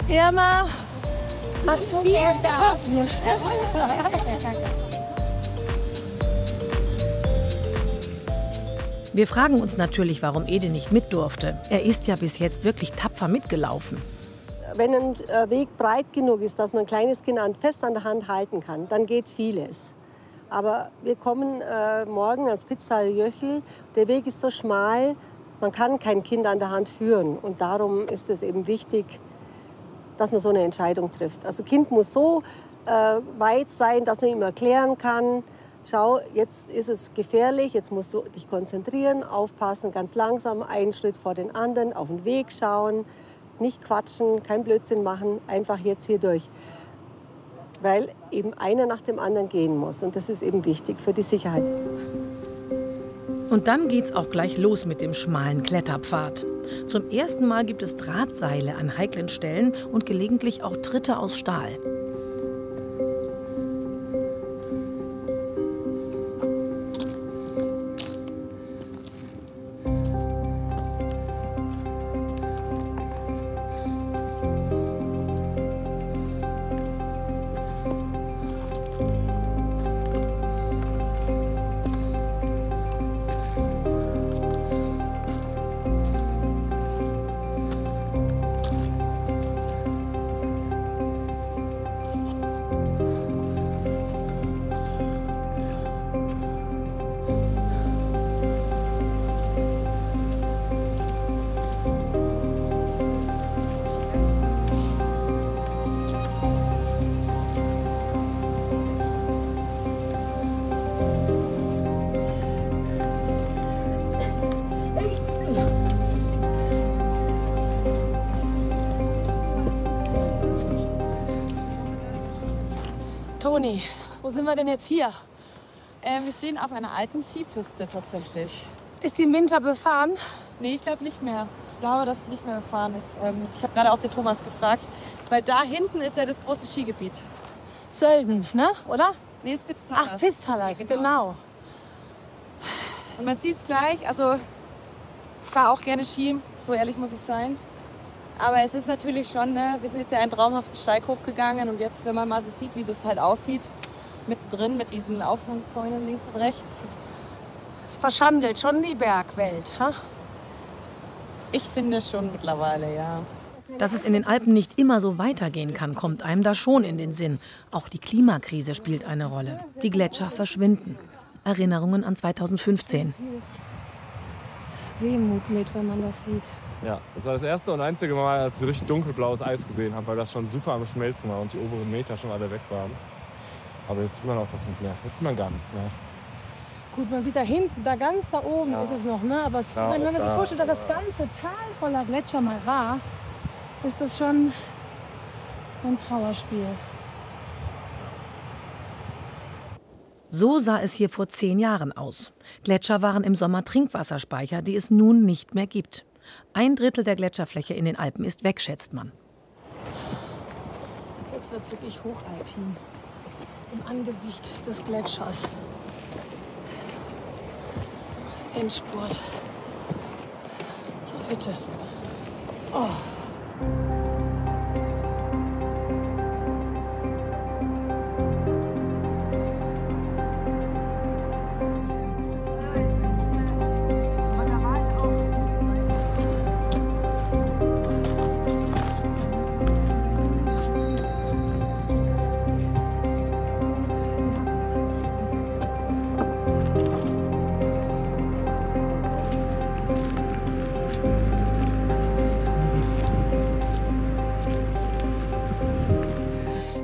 Irma, mach zu mir da. Wir fragen uns natürlich, warum Ede nicht mit durfte. Er ist ja bis jetzt wirklich tapfer mitgelaufen. Wenn ein Weg breit genug ist, dass man ein kleines Kind fest an der Hand halten kann, dann geht vieles. Aber wir kommen morgen ans Pitztal-Jöchel. Der Weg ist so schmal, man kann kein Kind an der Hand führen. Und darum ist es eben wichtig, dass man so eine Entscheidung trifft. Also Kind muss so weit sein, dass man ihm erklären kann, schau, jetzt ist es gefährlich, jetzt musst du dich konzentrieren, aufpassen, ganz langsam, einen Schritt vor den anderen, auf den Weg schauen, nicht quatschen, kein Blödsinn machen, einfach jetzt hier durch. Weil eben einer nach dem anderen gehen muss und das ist eben wichtig für die Sicherheit. Und dann geht's auch gleich los mit dem schmalen Kletterpfad. Zum ersten Mal gibt es Drahtseile an heiklen Stellen und gelegentlich auch Tritte aus Stahl. Toni, wo sind wir denn jetzt hier? Wir stehen auf einer alten Skipiste tatsächlich. Ist die im Winter befahren? Nee, ich glaube nicht mehr. Ich glaube, dass sie nicht mehr befahren ist. Ich habe gerade auch den Thomas gefragt, weil da hinten ist ja das große Skigebiet. Sölden, ne? Oder? Nee, ist Pitztaler. Ach, Pitztaler, genau. Und man sieht es gleich, also fahre auch gerne Ski, so ehrlich muss ich sein. Aber es ist natürlich schon, ne, wir sind jetzt ja einen traumhaften Steig hochgegangen und jetzt, wenn man mal so sieht, wie das halt aussieht, mittendrin mit diesen Auffangzäunen links und rechts. Es verschandelt schon die Bergwelt, ha? Ich finde schon mittlerweile, ja. Dass es in den Alpen nicht immer so weitergehen kann, kommt einem da schon in den Sinn. Auch die Klimakrise spielt eine Rolle. Die Gletscher verschwinden. Erinnerungen an 2015. Wehmut mit, wenn man das sieht. Ja, das war das erste und einzige Mal, als ich richtig dunkelblaues Eis gesehen habe, weil das schon super am Schmelzen war und die oberen Meter schon alle weg waren. Aber jetzt sieht man auch das nicht mehr. Jetzt sieht man gar nichts mehr. Gut, man sieht da hinten, da ganz da oben ist es noch, ne? Aber wenn man sich vorstellt, dass das ganze Tal voller Gletscher mal war, ist das schon ein Trauerspiel. So sah es hier vor 10 Jahren aus. Gletscher waren im Sommer Trinkwasserspeicher, die es nun nicht mehr gibt. 1/3 der Gletscherfläche in den Alpen ist weg, schätzt man. Jetzt wird es wirklich hochalpin. Im Angesicht des Gletschers. Endspurt. Zur Hütte. Oh.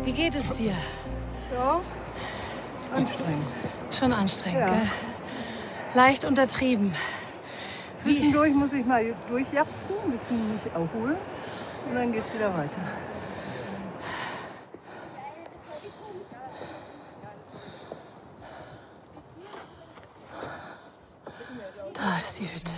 Wie geht es dir? Ja, anstrengend. Schon anstrengend, Ja. gell? Leicht untertrieben. Zwischendurch muss ich mal durchjapsen, ein bisschen mich erholen und dann geht's wieder weiter. Da ist die Hütte.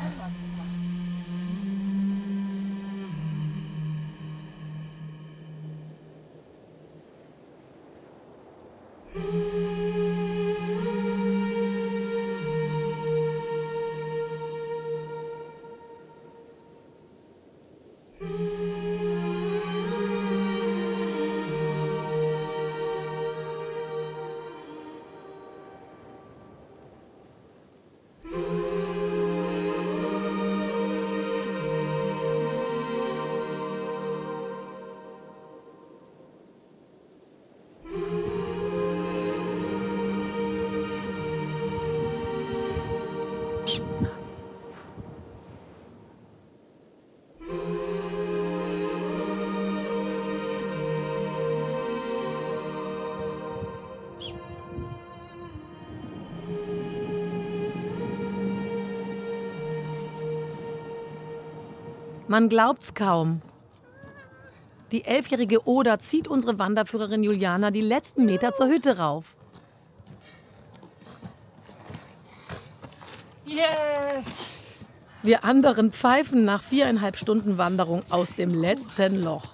Man glaubt's kaum. Die 11-jährige Oda zieht unsere Wanderführerin Juliana die letzten Meter zur Hütte rauf. Yes! Wir anderen pfeifen nach 4,5 Stunden Wanderung aus dem letzten Loch.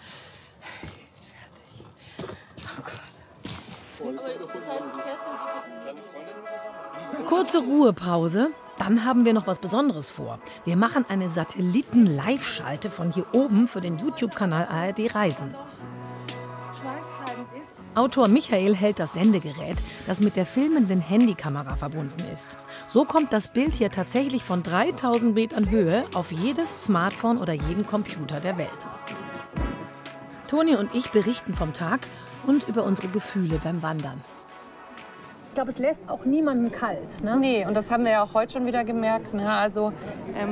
Kurze Ruhepause, dann haben wir noch was Besonderes vor. Wir machen eine Satelliten-Live-Schalte von hier oben für den YouTube-Kanal ARD Reisen. Autor Michael hält das Sendegerät, das mit der filmenden Handykamera verbunden ist. So kommt das Bild hier tatsächlich von 3000 Metern Höhe auf jedes Smartphone oder jeden Computer der Welt. Toni und ich berichten vom Tag und über unsere Gefühle beim Wandern. Ich glaube, es lässt auch niemanden kalt. Ne? Nee, und das haben wir ja auch heute schon wieder gemerkt. Ne? Also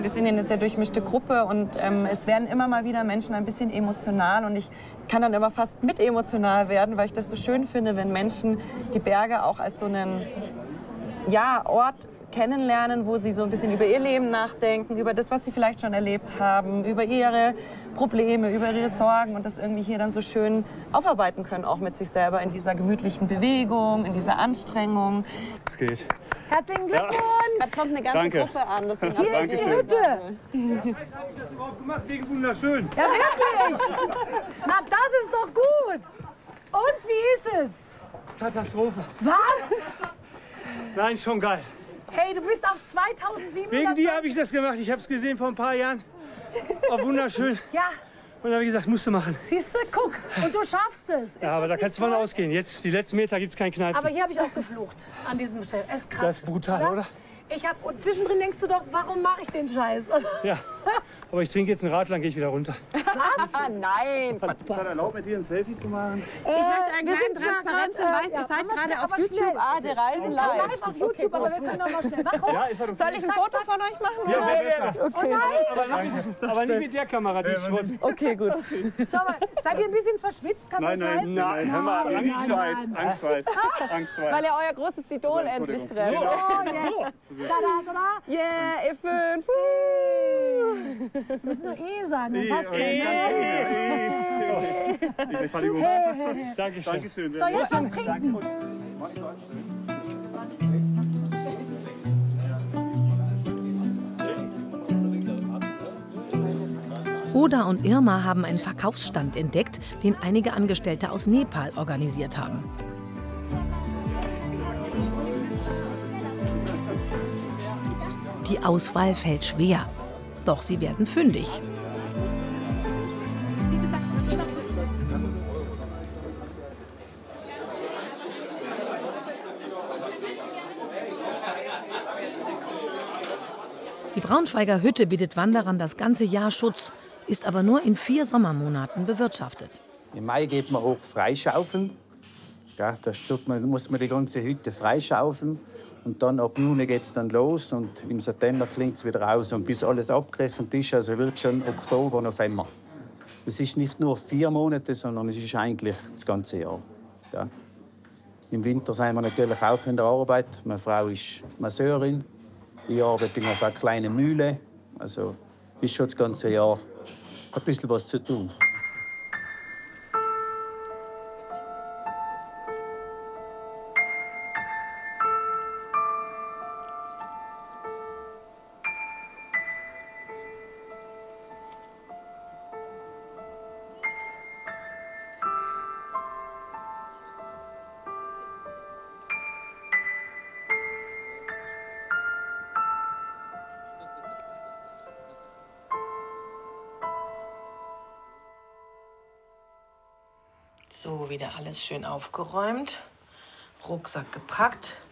wir sind eine sehr durchmischte Gruppe und es werden immer mal wieder Menschen ein bisschen emotional und ich kann dann immer fast mit emotional werden, weil ich das so schön finde, wenn Menschen die Berge auch als so einen Ort kennenlernen, wo sie so ein bisschen über ihr Leben nachdenken, über das, was sie vielleicht schon erlebt haben, über ihre Probleme, über ihre Sorgen und das irgendwie hier dann so schön aufarbeiten können, auch mit sich selber in dieser gemütlichen Bewegung, in dieser Anstrengung. Es geht. Herzlichen Glückwunsch! Da kommt eine ganze Gruppe an. Deswegen hier ist die Hütte! Wie hast du das überhaupt gemacht? Wegen wunderschön. Ja, wirklich! Na, das ist doch gut! Und wie ist es? Katastrophe. Was? Nein, schon geil. Hey, du bist auf 2700. Wegen dir habe ich das gemacht. Ich habe es gesehen vor ein paar Jahren. Oh, wunderschön. Ja. Und da habe ich gesagt, musst du machen. Siehst du, guck. Und du schaffst es. Ja, aber da kannst du von ausgehen. Jetzt, die letzten Meter gibt es keinen Kneifen. Aber hier habe ich auch geflucht an diesem Stelle. Es ist krass. Das ist brutal, oder? Und zwischendrin denkst du doch, warum mache ich den Scheiß? Ja. Aber ich trinke jetzt einen Radler, dann gehe ich wieder runter. Was? Nein. Ist das erlaubt, mit dir ein Selfie zu machen? Ich möchte einen kleinen Transparenzhinweis. Ihr seid gerade auf YouTube Ade Reisen live. Auf YouTube, aber wir können doch mal schnell. Warum? Ja, ist halt okay. Soll ich ein Foto von euch machen? Ja, sehr gerne. Okay. Aber nicht mit der Kamera, die ist Schrott. Okay, gut. So, seid ihr ein bisschen verschwitzt? Kann das sein? Nein, hör mal, Angstschweiß. Angstschweiß. Weil ihr euer großes Idol endlich trefft. So, Yeah, E5. Wir müssen nur E sagen. Dankeschön. So, jetzt was trinken. Oda und Irma haben einen Verkaufsstand entdeckt, den einige Angestellte aus Nepal organisiert haben. Die Auswahl fällt schwer, doch sie werden fündig. Die Braunschweiger Hütte bietet Wanderern das ganze Jahr Schutz, ist aber nur in 4 Sommermonaten bewirtschaftet. Im Mai geht man hoch freischaufeln. Ja, muss man die ganze Hütte freischaufeln. Und dann ab Juni geht es dann los und im September klingt es wieder aus. Und bis alles abgerechnet ist, also wird schon Oktober, November. Es ist nicht nur 4 Monate, sondern es ist eigentlich das ganze Jahr. Ja. Im Winter sind wir natürlich auch in der Arbeit. Meine Frau ist Masseurin. Ich arbeite auf einer kleinen Mühle. Also ist schon das ganze Jahr ein bisschen was zu tun. So, wieder alles schön aufgeräumt. Rucksack gepackt.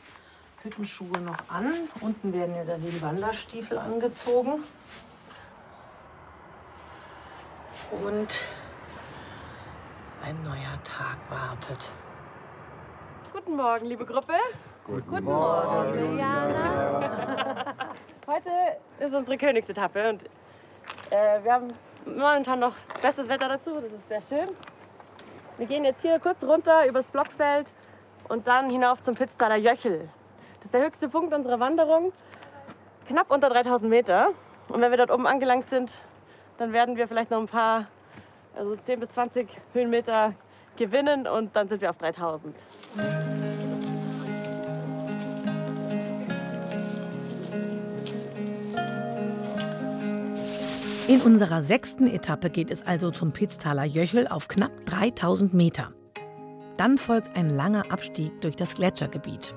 Hüttenschuhe noch an. Unten werden ja dann die Wanderstiefel angezogen. Und ein neuer Tag wartet. Guten Morgen, liebe Gruppe. Guten Morgen, Juliana. Heute ist unsere Königsetappe und wir haben momentan noch bestes Wetter dazu. Das ist sehr schön. Wir gehen jetzt hier kurz runter übers Blockfeld und dann hinauf zum Pitztaler Jöchel. Das ist der höchste Punkt unserer Wanderung, knapp unter 3000 Meter. Und wenn wir dort oben angelangt sind, dann werden wir vielleicht noch ein paar, also 10 bis 20 Höhenmeter gewinnen und dann sind wir auf 3000. In unserer 6. Etappe geht es also zum Pitztaler Jöchel auf knapp 3000 Meter. Dann folgt ein langer Abstieg durch das Gletschergebiet.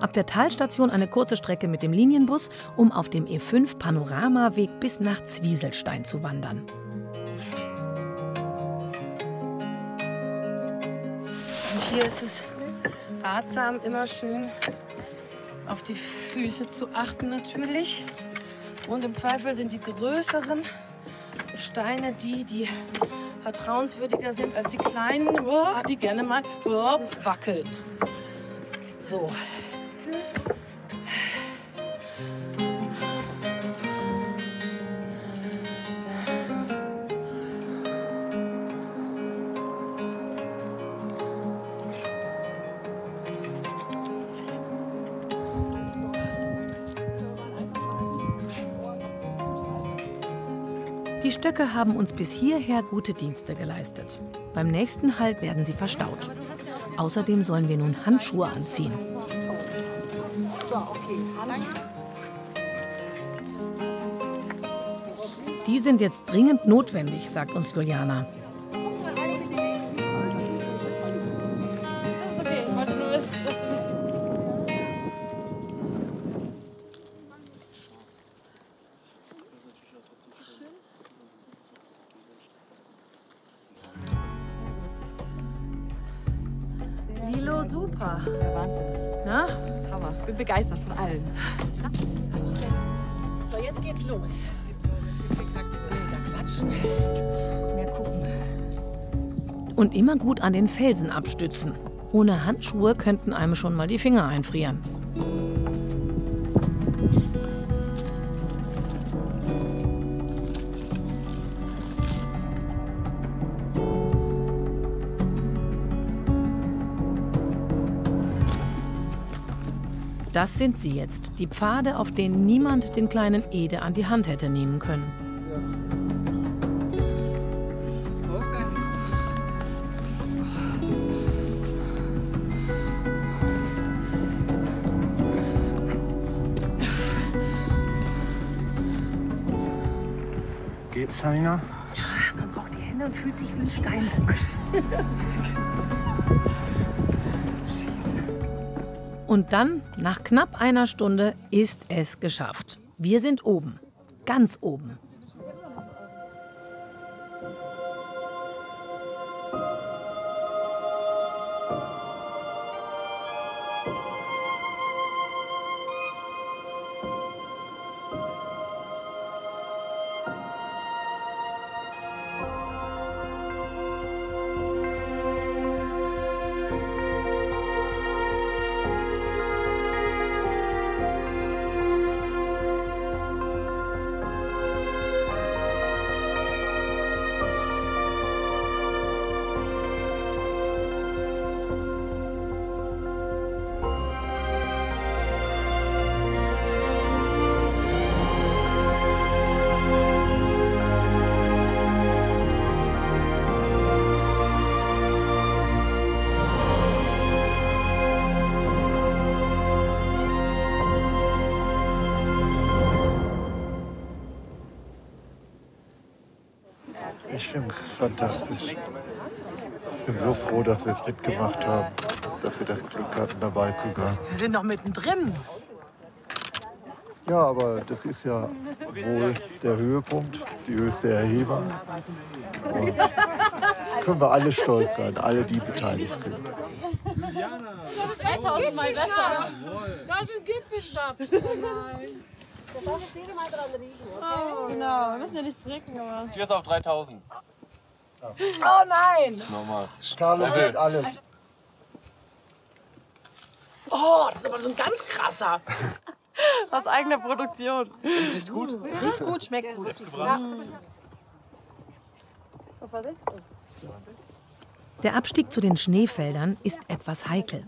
Ab der Talstation eine kurze Strecke mit dem Linienbus, um auf dem E5 Panoramaweg bis nach Zwieselstein zu wandern. Und hier ist es ratsam, immer schön auf die Füße zu achten natürlich. Und im Zweifel sind die größeren Steine die vertrauenswürdiger sind als die kleinen, die gerne mal wackeln. So. Die Stöcke haben uns bis hierher gute Dienste geleistet. Beim nächsten Halt werden sie verstaut. Außerdem sollen wir nun Handschuhe anziehen. So, okay. Die sind jetzt dringend notwendig, sagt uns Juliana. Das ist okay, ich wollte nur wissen, dass du Kilo, super. Ja, Wahnsinn. Na? Hammer. Ich bin begeistert von allen. So, jetzt geht's los. Weniger quatschen, mehr gucken. Und immer gut an den Felsen abstützen. Ohne Handschuhe könnten einem schon mal die Finger einfrieren. Das sind sie jetzt, die Pfade, auf denen niemand den kleinen Ede an die Hand hätte nehmen können. Geht's, Samina? Man braucht die Hände und fühlt sich wie ein Steinbock. Und dann, nach knapp einer Stunde, ist es geschafft. Wir sind oben, ganz oben. Ich finde es fantastisch. Ich bin so froh, dass wir es mitgemacht haben, dass wir das Glück hatten, dabei zu sein. Wir sind noch mittendrin. Ja, aber das ist ja wohl der Höhepunkt, die höchste Erhebung. Und können wir alle stolz sein, alle, die beteiligt sind. 3000 Mal besser. Da sind Gipfelschnaps. Oh nein. Da darf ich jeder mal dran riechen, okay? Oh, genau. Wir müssen ja nichts trinken, aber... Tür ist auf 3000. Oh nein! Normal. Carlo wird alles. Oh, das ist aber so ein ganz krasser. Aus eigener Produktion. Riecht gut. Riecht gut, schmeckt gut. Ja. Und was ist das? Der Abstieg zu den Schneefeldern ist etwas heikel.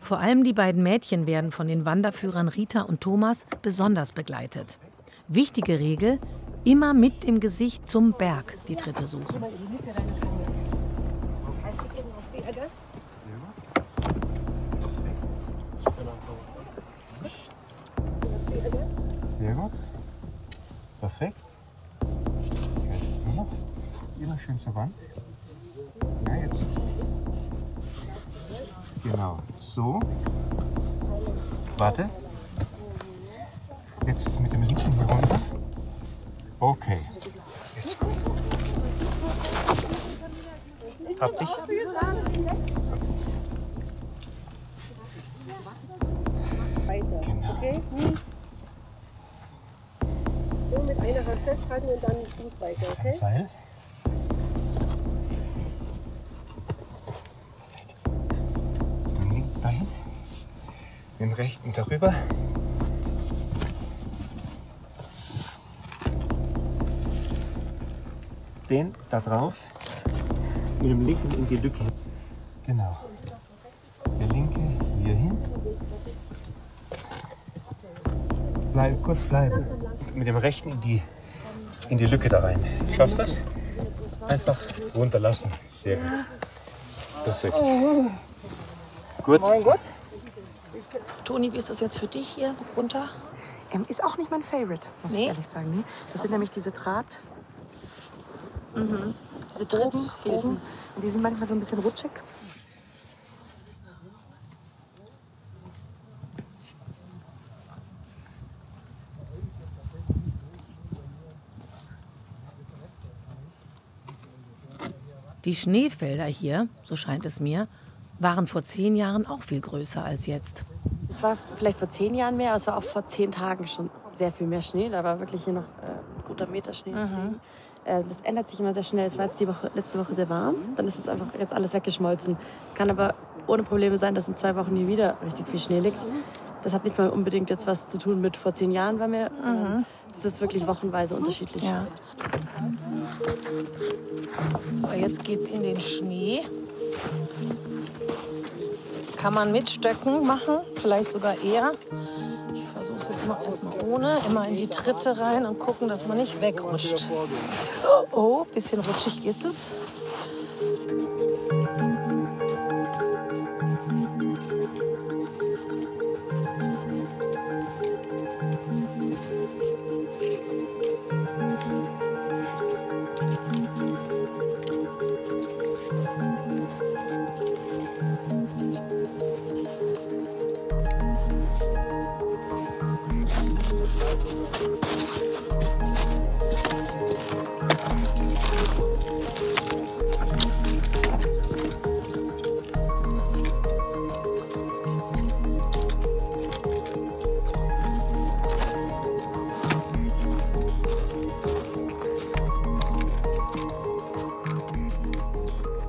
Vor allem die beiden Mädchen werden von den Wanderführern Rita und Thomas besonders begleitet. Wichtige Regel: immer mit dem Gesicht zum Berg die Tritte suchen. Sehr gut. Perfekt. Jetzt nur noch. Immer schön zur Wand. Ja, jetzt. Genau. So. Warte. Jetzt mit dem linken hier runter. Okay. Jetzt gut. Hab dich. Genau. Okay? Nur mit einer Hand festhalten und dann Fuß weiter, okay? Seil. Den linken dahin. Den rechten darüber. Den da drauf. Mit dem linken in die Lücke. Genau. Der linke hier hin. Kurz bleiben. Mit dem rechten in die Lücke da rein. Schaffst du das? Einfach runterlassen. Sehr gut. Perfekt. Gut. Gut. Toni, wie ist das jetzt für dich hier runter? Ist auch nicht mein Favorite, muss ich ehrlich sagen. Nee. Das sind nämlich diese Draht. Diese Tritthilfen. Und die sind manchmal so ein bisschen rutschig. Die Schneefelder hier, so scheint es mir, waren vor 10 Jahren auch viel größer als jetzt. Es war vielleicht vor 10 Jahren mehr, aber es war auch vor 10 Tagen schon sehr viel mehr Schnee. Da war wirklich hier noch ein guter Meter Schnee. Das ändert sich immer sehr schnell. Es war jetzt letzte Woche sehr warm. Dann ist es einfach jetzt alles weggeschmolzen. Kann aber ohne Probleme sein, dass in 2 Wochen hier wieder richtig viel Schnee liegt. Das hat nicht mal unbedingt jetzt was zu tun mit vor 10 Jahren war mehr, sondern es ist wirklich wochenweise unterschiedlich. Ja. So, jetzt geht's in den Schnee. Kann man mit Stöcken machen, vielleicht sogar eher. Ich versuche es jetzt mal erstmal ohne. Immer in die Tritte rein und gucken, dass man nicht wegrutscht. Oh, bisschen rutschig ist es.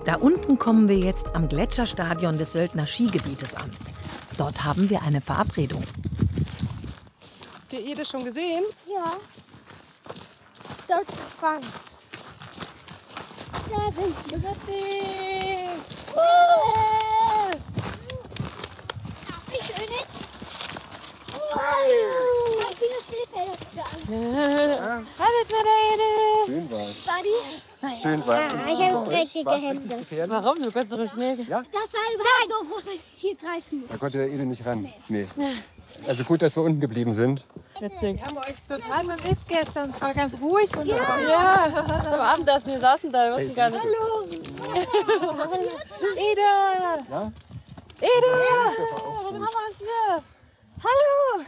Da unten kommen wir jetzt am Gletscherstadion des Söldner Skigebietes an. Dort haben wir eine Verabredung. Habt ihr Ede schon gesehen? Ja. Dort ist Franz. Da sind sie. Wie schön ist. Schön war's. Buddy? Schön war's. Ja, ich habe dreckige Hände. Warum? Du kannst doch im Schnee. Ja? Das war überhaupt so groß, dass ich hier greifen muss. Da konnte der Ede nicht ran. Nee. Also gut, dass wir unten geblieben sind. Witzig. Wir haben euch total vermisst gestern. Es war ganz ruhig. Ja. Am Abendessen, wir saßen da, wir wussten gar nicht. Hallo. Ede. Ja? Ede. Dann haben wir uns hier. Hallo.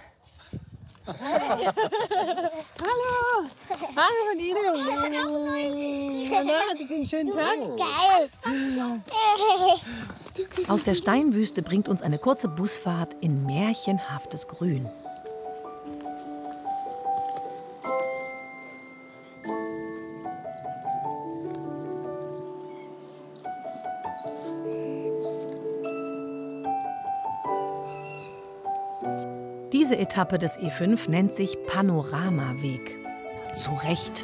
Hallo! Hallo, Ede! Hattet ihr einen schönen Tag? Geil! Aus der Steinwüste bringt uns eine kurze Busfahrt in märchenhaftes Grün. Diese Etappe des E5 nennt sich Panoramaweg. Zu Recht.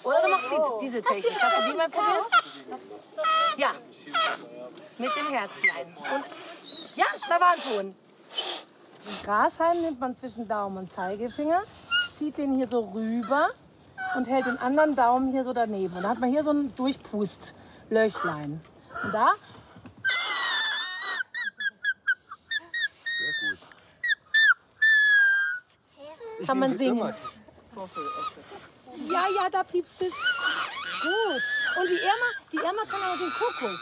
Oder du machst diese Technik. Hast du die mal probiert? Ja. Mit dem Herzlein. Und ja, da war ein Ton. Den Grashalm nimmt man zwischen Daumen und Zeigefinger, zieht den hier so rüber und hält den anderen Daumen hier so daneben. Und dann hat man hier so ein Durchpustlöchlein. Und da kann man singen. Ja, ja, da piepst es. Gut. Und die Irma kann auch den Kuckuck.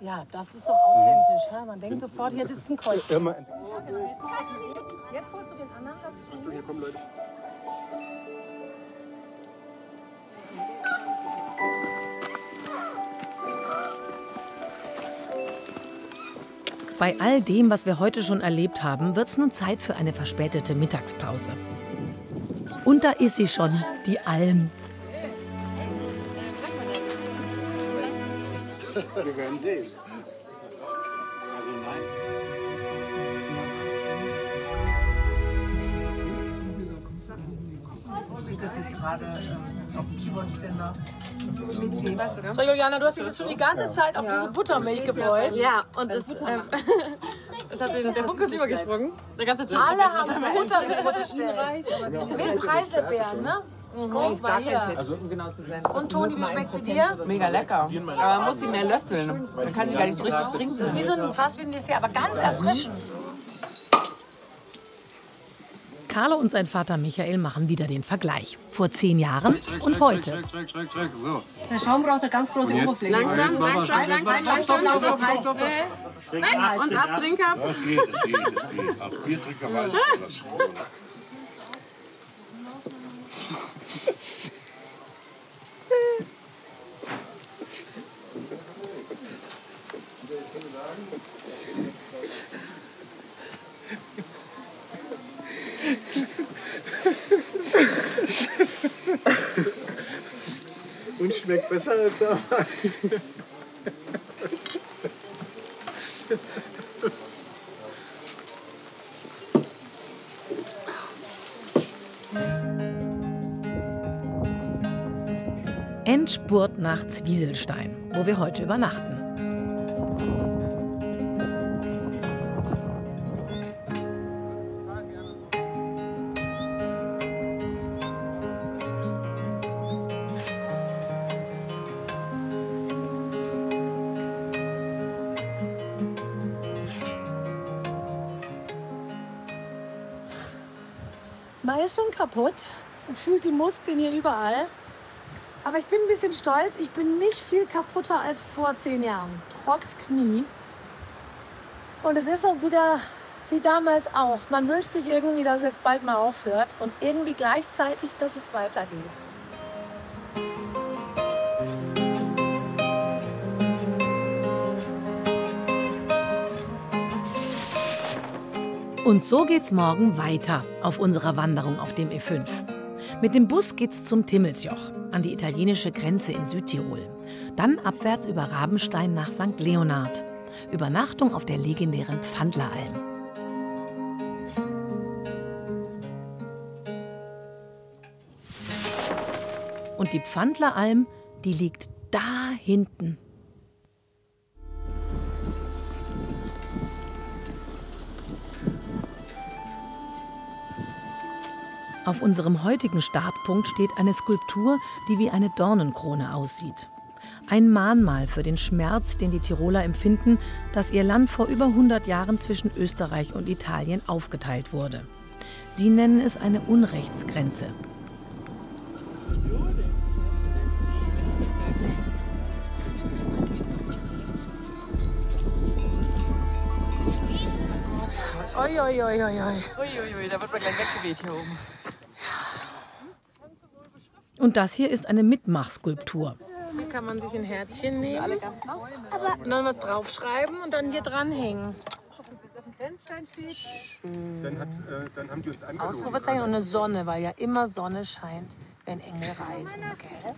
Ja, das ist doch authentisch. Ja? Man denkt sofort, hier sitzt ein Kreuz. Jetzt holst du den anderen dazu. Hier kommen Leute. Bei all dem, was wir heute schon erlebt haben, wird es nun Zeit für eine verspätete Mittagspause. Und da ist sie schon, die Alm. Wir werden sehen. Also nein. Ich das jetzt gerade auf dem Keyboardständer mit dem. Weißt du, So, Juliana, du hast dich jetzt schon die ganze Zeit auf diese Buttermilch gefreut. Ja, und das hat der Fokus übergesprungen. Der ganze Tisch. Alle haben Buttermilch bestellt. Mit Preiselbeeren, ne? Guck mal hier. Also, um genau zu sein. Und Toni, wie schmeckt sie dir? Mega lecker. Aber man muss sie mehr löffeln. Dann kann sie gar nicht so richtig trinken. Das ist wie so ein Dessert, aber ganz erfrischend. Carlo und sein Vater Michael machen wieder den Vergleich. Vor 10 Jahren und heute. So. Der Schaum braucht eine ganz große Oberfläche. Langsam. Und ab, trink ab. Das geht. Als Biertrinker weiß ich das. Und schmeckt besser als damals. Endspurt nach Zwieselstein, wo wir heute übernachten. Man ist schon kaputt. Man fühlt die Muskeln hier überall. Aber ich bin ein bisschen stolz. Ich bin nicht viel kaputter als vor 10 Jahren. Trotz Knie. Und es ist auch wieder wie damals auch. Man wünscht sich irgendwie, dass es jetzt bald mal aufhört. Und irgendwie gleichzeitig, dass es weitergeht. Und so geht's morgen weiter auf unserer Wanderung auf dem E5. Mit dem Bus geht's zum Timmelsjoch, an die italienische Grenze in Südtirol. Dann abwärts über Rabenstein nach St. Leonhard. Übernachtung auf der legendären Pfandleralm. Und die Pfandleralm, die liegt da hinten. Auf unserem heutigen Startpunkt steht eine Skulptur, die wie eine Dornenkrone aussieht. Ein Mahnmal für den Schmerz, den die Tiroler empfinden, dass ihr Land vor über 100 Jahren zwischen Österreich und Italien aufgeteilt wurde. Sie nennen es eine Unrechtsgrenze. Oi, oi, oi, oi, oi. Uiuiui, da wird man gleich weggeweht hier oben. Und das hier ist eine Mitmachskulptur. Hier kann man sich ein Herzchen nehmen alle ganz nass. Und dann was draufschreiben und dann hier dranhängen. Dann haben die uns angelogen. Ausrufezeichen und eine Sonne, weil ja immer Sonne scheint, wenn Engel reisen, gell?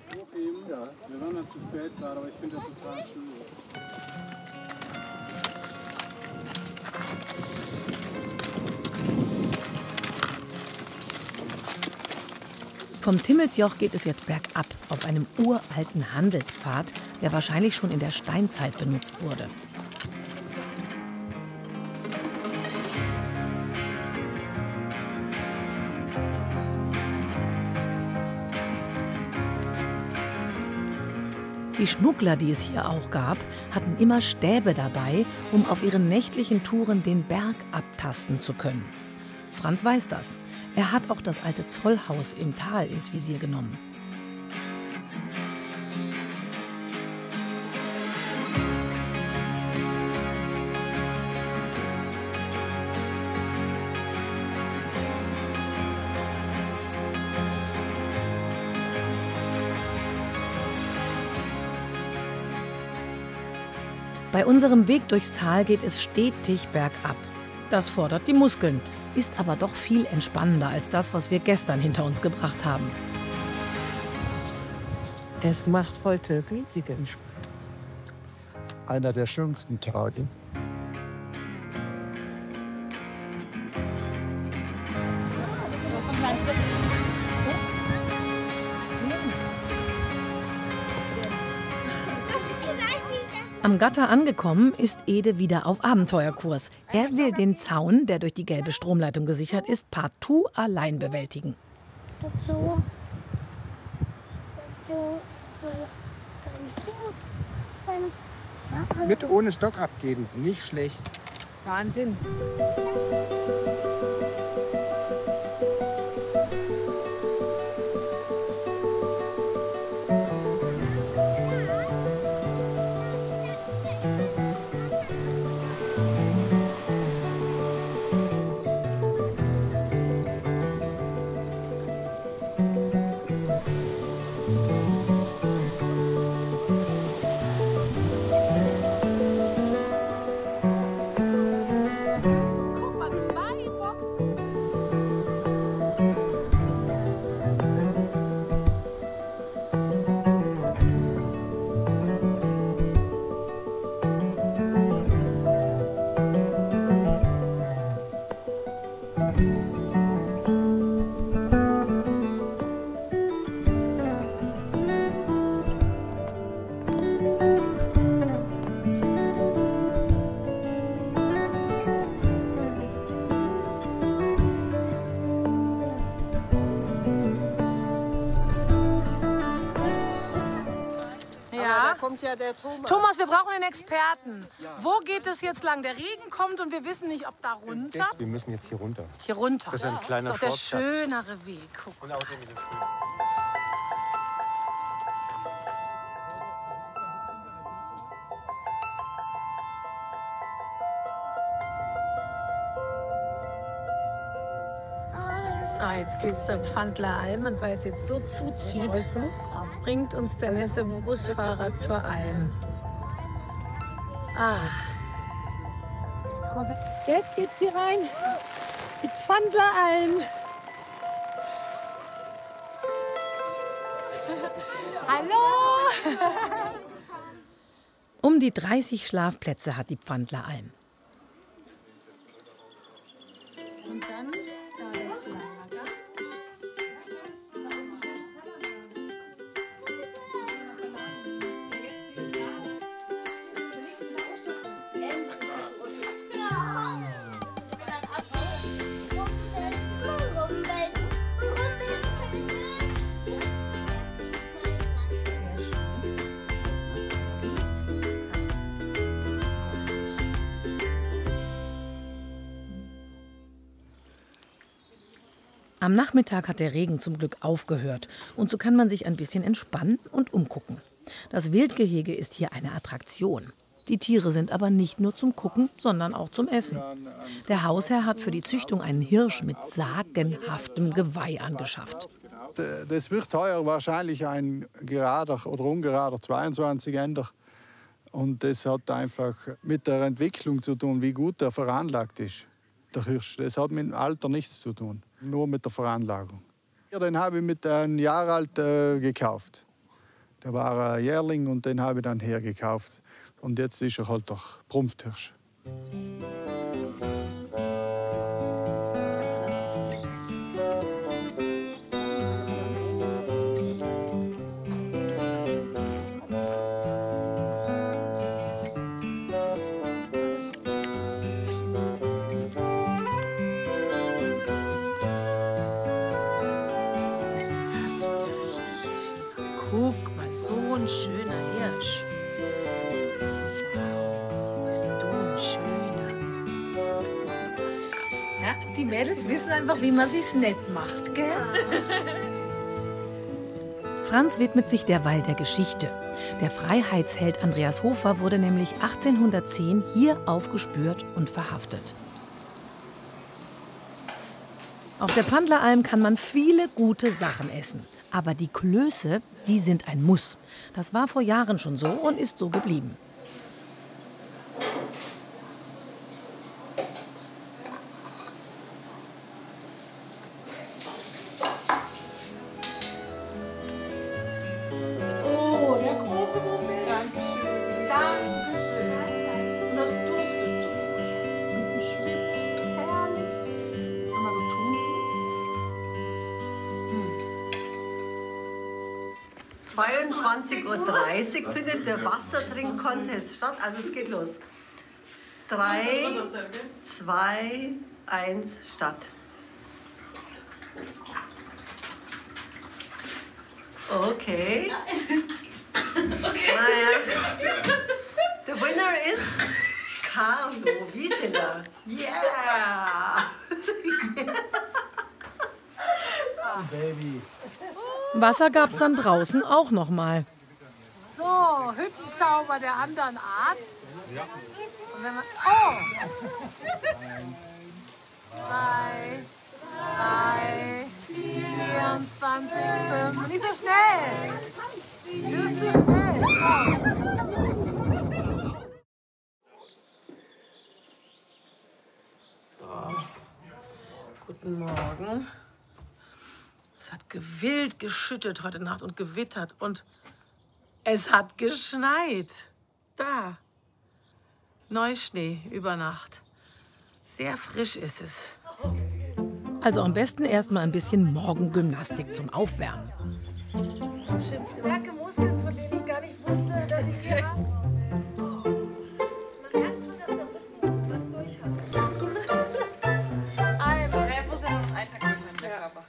Ja, wir waren dann zu spät gerade, aber ich finde das total schön. Vom Timmelsjoch geht es jetzt bergab auf einem uralten Handelspfad, der wahrscheinlich schon in der Steinzeit benutzt wurde. Die Schmuggler, die es hier auch gab, hatten immer Stäbe dabei, um auf ihren nächtlichen Touren den Berg abtasten zu können. Franz weiß das. Er hat auch das alte Zollhaus im Tal ins Visier genommen. Bei unserem Weg durchs Tal geht es stetig bergab. Das fordert die Muskeln, ist aber doch viel entspannender als das, was wir gestern hinter uns gebracht haben. Es macht heute riesigen Spaß. Einer der schönsten Tage. Am Gatter angekommen, ist Ede wieder auf Abenteuerkurs. Er will den Zaun, der durch die gelbe Stromleitung gesichert ist, partout allein bewältigen. Mit ohne Stock abgeben, nicht schlecht. Wahnsinn. Ja? Da kommt ja der Thomas. Thomas, wir brauchen einen Experten. Wo geht es jetzt lang? Der Regen kommt und wir wissen nicht, ob da runter. Wir müssen jetzt hier runter. Hier runter. Das ist ein kleiner Das ist doch der Shortcut. schönere Weg. Guck. Und auch wieder schön. So, jetzt geht's zur Pfandler Alm und weil es jetzt so zuzieht, bringt uns der nächste Busfahrer zur Alm. Ach. Jetzt geht's hier rein. Die Pfandler Alm. Hallo! Um die 30 Schlafplätze hat die Pfandler Alm. Und dann ist da das Lager. Am Nachmittag hat der Regen zum Glück aufgehört und so kann man sich ein bisschen entspannen und umgucken. Das Wildgehege ist hier eine Attraktion. Die Tiere sind aber nicht nur zum Gucken, sondern auch zum Essen. Der Hausherr hat für die Züchtung einen Hirsch mit sagenhaftem Geweih angeschafft. Das wird heuer wahrscheinlich ein gerader oder ungerader 22-Ender. Und das hat einfach mit der Entwicklung zu tun, wie gut er veranlagt ist, der Hirsch. Das hat mit dem Alter nichts zu tun, nur mit der Veranlagung. Den habe ich mit einem Jahr alt gekauft. Der war ein Jährling und den habe ich dann hergekauft. Und jetzt ist er halt der Prumpfhirsch. Guck mal, so ein schöner Hirsch. Wow, bist du ein schöner. Ja, die Mädels wissen einfach, wie man sich's nett macht, gell? Franz widmet sich derweil der Geschichte. Der Freiheitsheld Andreas Hofer wurde nämlich 1810 hier aufgespürt und verhaftet. Auf der Pfandleralm kann man viele gute Sachen essen. Aber die Klöße, die sind ein Muss. Das war vor Jahren schon so und ist so geblieben. Oh, der große Moment. Dankeschön. Dankeschön. Und das duftet so. Und schmeckt herrlich. Jetzt nochmal so tunken. 22:30 Uhr findet der Wassertrink-Contest statt. Also es geht los. 3, 2, 1, Start. Okay. Naja. The winner is Carlo Wieseler. Yeah! Baby. Wasser gab's dann draußen auch noch mal. So, Hüttenzauber der anderen Art. Ja. Und wenn man, oh! 3, 24, 5. Nicht so schnell! Das ist zu schnell! So. Guten Morgen. Es hat wild geschüttet heute Nacht und gewittert und es hat geschneit. Da. Neuschnee über Nacht. Sehr frisch ist es. Also am besten erst mal ein bisschen Morgengymnastik zum Aufwärmen. Starke Muskeln, von denen ich gar nicht wusste, dass ich sie habe. Man merkt schon, dass der Rücken was durch hat. Jetzt muss er noch einen Tag.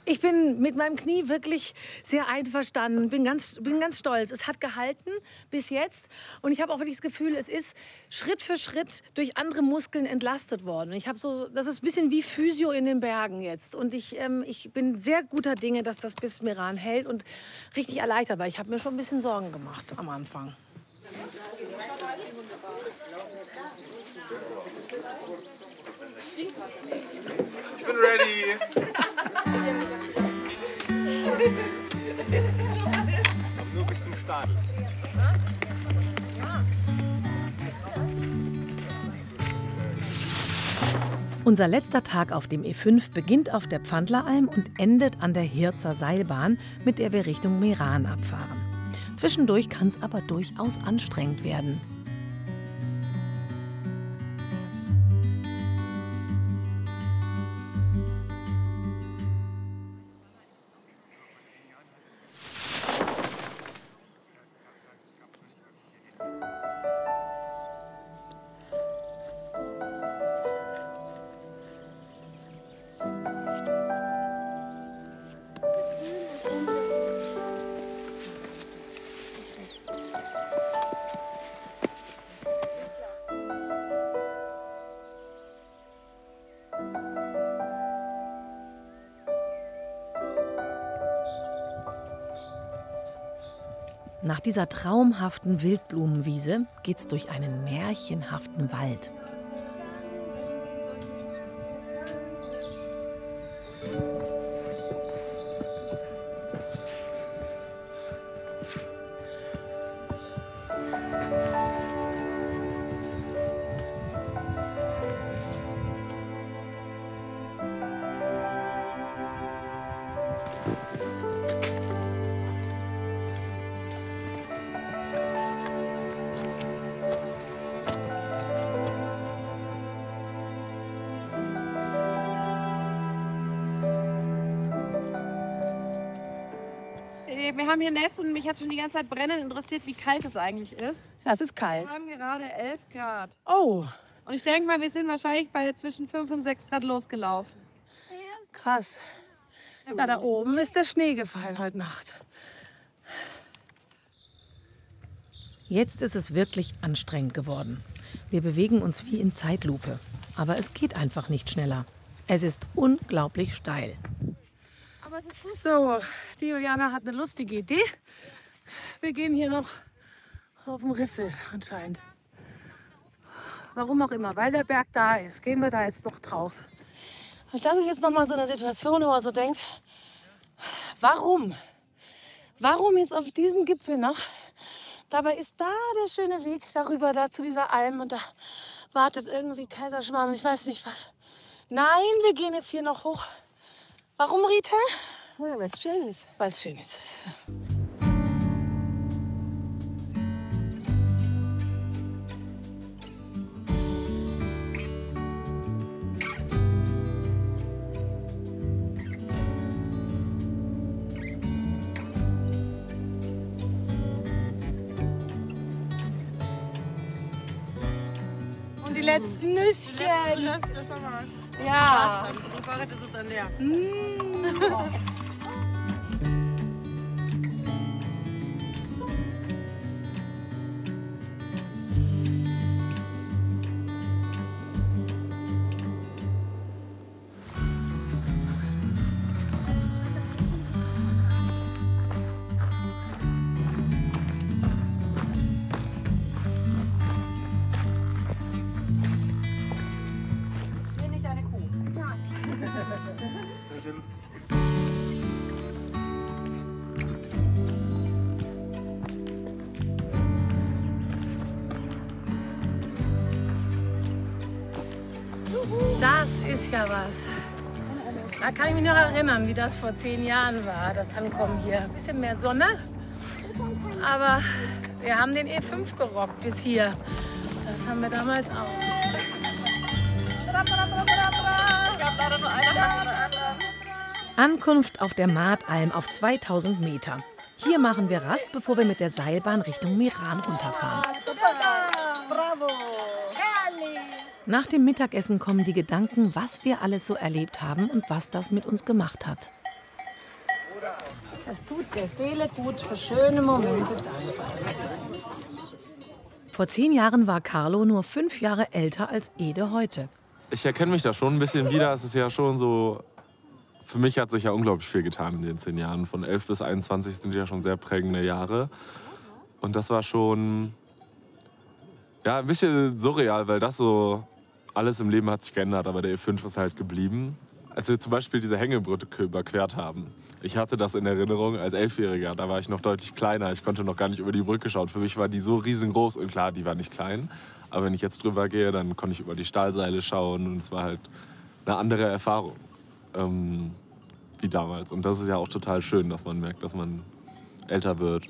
Ich bin mit meinem Knie wirklich sehr einverstanden. Bin ganz stolz. Es hat gehalten bis jetzt. Und ich habe auch wirklich das Gefühl, es ist Schritt für Schritt durch andere Muskeln entlastet worden. Ich habe so, das ist ein bisschen wie Physio in den Bergen jetzt. Und ich bin sehr guter Dinge, dass das bis Meran hält und richtig erleichtert, weil ich habe mir schon ein bisschen Sorgen gemacht am Anfang. Ich bin ready. Aber nur bis zum Stadel. Unser letzter Tag auf dem E5 beginnt auf der Pfandleralm und endet an der Hirzer Seilbahn, mit der wir Richtung Meran abfahren. Zwischendurch kann es aber durchaus anstrengend werden. Nach dieser traumhaften Wildblumenwiese geht's durch einen märchenhaften Wald. Wir haben hier Netz und mich hat schon die ganze Zeit brennend interessiert, wie kalt es eigentlich ist. Ja, es ist kalt. Wir haben gerade 11 Grad. Oh. Und ich denke mal, wir sind wahrscheinlich bei zwischen 5 und 6 Grad losgelaufen. Krass. Ja, da oben ist der Schnee gefallen heute Nacht. Jetzt ist es wirklich anstrengend geworden. Wir bewegen uns wie in Zeitlupe. Aber es geht einfach nicht schneller. Es ist unglaublich steil. So, die Juliana hat eine lustige Idee. Wir gehen hier noch auf den Riffel anscheinend. Warum auch immer, weil der Berg da ist, gehen wir da jetzt noch drauf. Und das ist jetzt noch mal so eine Situation, wo man so denkt, warum? Warum jetzt auf diesen Gipfel noch? Dabei ist da der schöne Weg darüber, da zu dieser Alm und da wartet irgendwie Kaiserschmarrn und ich weiß nicht was. Nein, wir gehen jetzt hier noch hoch. Warum, Rita? Ja, weil es schön ist. Weil es schön ist. Und die letzten Nüsschen. Ja. Die Fahrräder sind dann leer. Das ist ja was. Da kann ich mich noch erinnern, wie das vor 10 Jahren war, das Ankommen hier. Ein bisschen mehr Sonne, aber wir haben den E5 gerockt bis hier. Das haben wir damals auch. Ankunft auf der Maatalm auf 2000 Meter. Hier machen wir Rast, bevor wir mit der Seilbahn Richtung Meran runterfahren. Bravo! Nach dem Mittagessen kommen die Gedanken, was wir alles so erlebt haben und was das mit uns gemacht hat. Es tut der Seele gut, für schöne Momente dankbar zu sein. Vor 10 Jahren war Carlo nur 5 Jahre älter als Ede heute. Ich erkenne mich da schon ein bisschen wieder. Es ist ja schon so, für mich hat sich ja unglaublich viel getan in den 10 Jahren. Von 11 bis 21 sind ja schon sehr prägende Jahre. Und das war schon ja, ein bisschen surreal, weil das so, alles im Leben hat sich geändert, aber der E5 ist halt geblieben. Als wir zum Beispiel diese Hängebrücke überquert haben. Ich hatte das in Erinnerung als 11-Jähriger, da war ich noch deutlich kleiner. Ich konnte noch gar nicht über die Brücke schauen. Für mich war die so riesengroß und klar, die war nicht klein. Aber wenn ich jetzt drüber gehe, dann konnte ich über die Stahlseile schauen und es war halt eine andere Erfahrung wie damals. Und das ist ja auch total schön, dass man merkt, dass man älter wird.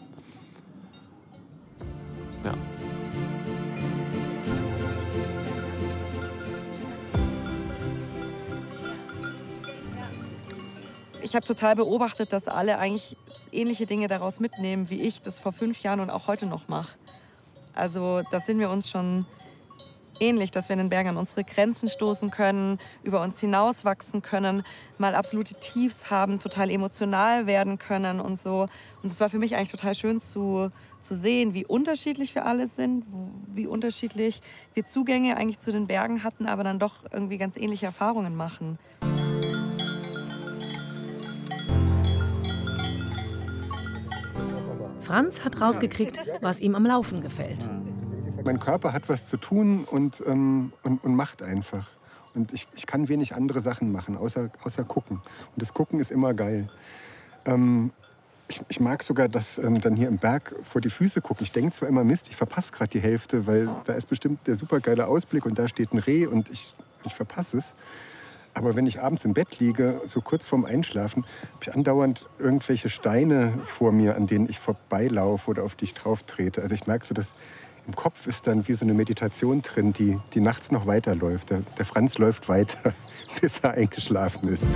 Ja. Ich habe total beobachtet, dass alle eigentlich ähnliche Dinge daraus mitnehmen, wie ich das vor 5 Jahren und auch heute noch mache. Also da sind wir uns schon ähnlich, dass wir in den Bergen an unsere Grenzen stoßen können, über uns hinauswachsen können, mal absolute Tiefs haben, total emotional werden können und so. Und es war für mich eigentlich total schön zu sehen, wie unterschiedlich wir alle sind, wie unterschiedlich wir Zugänge eigentlich zu den Bergen hatten, aber dann doch irgendwie ganz ähnliche Erfahrungen machen. Franz hat rausgekriegt, was ihm am Laufen gefällt. Mein Körper hat was zu tun und macht einfach. Und ich kann wenig andere Sachen machen, außer gucken. Und das Gucken ist immer geil. Ich mag sogar das dann hier im Berg vor die Füße gucken. Ich denke zwar immer, Mist, ich verpasse gerade die Hälfte, weil da ist bestimmt der supergeile Ausblick und da steht ein Reh und ich verpasse es. Aber wenn ich abends im Bett liege, so kurz vorm Einschlafen, habe ich andauernd irgendwelche Steine vor mir, an denen ich vorbeilaufe oder auf die ich drauf trete. Also ich merke so, dass im Kopf ist dann wie so eine Meditation drin, die nachts noch weiterläuft. Der Franz läuft weiter, bis er eingeschlafen ist.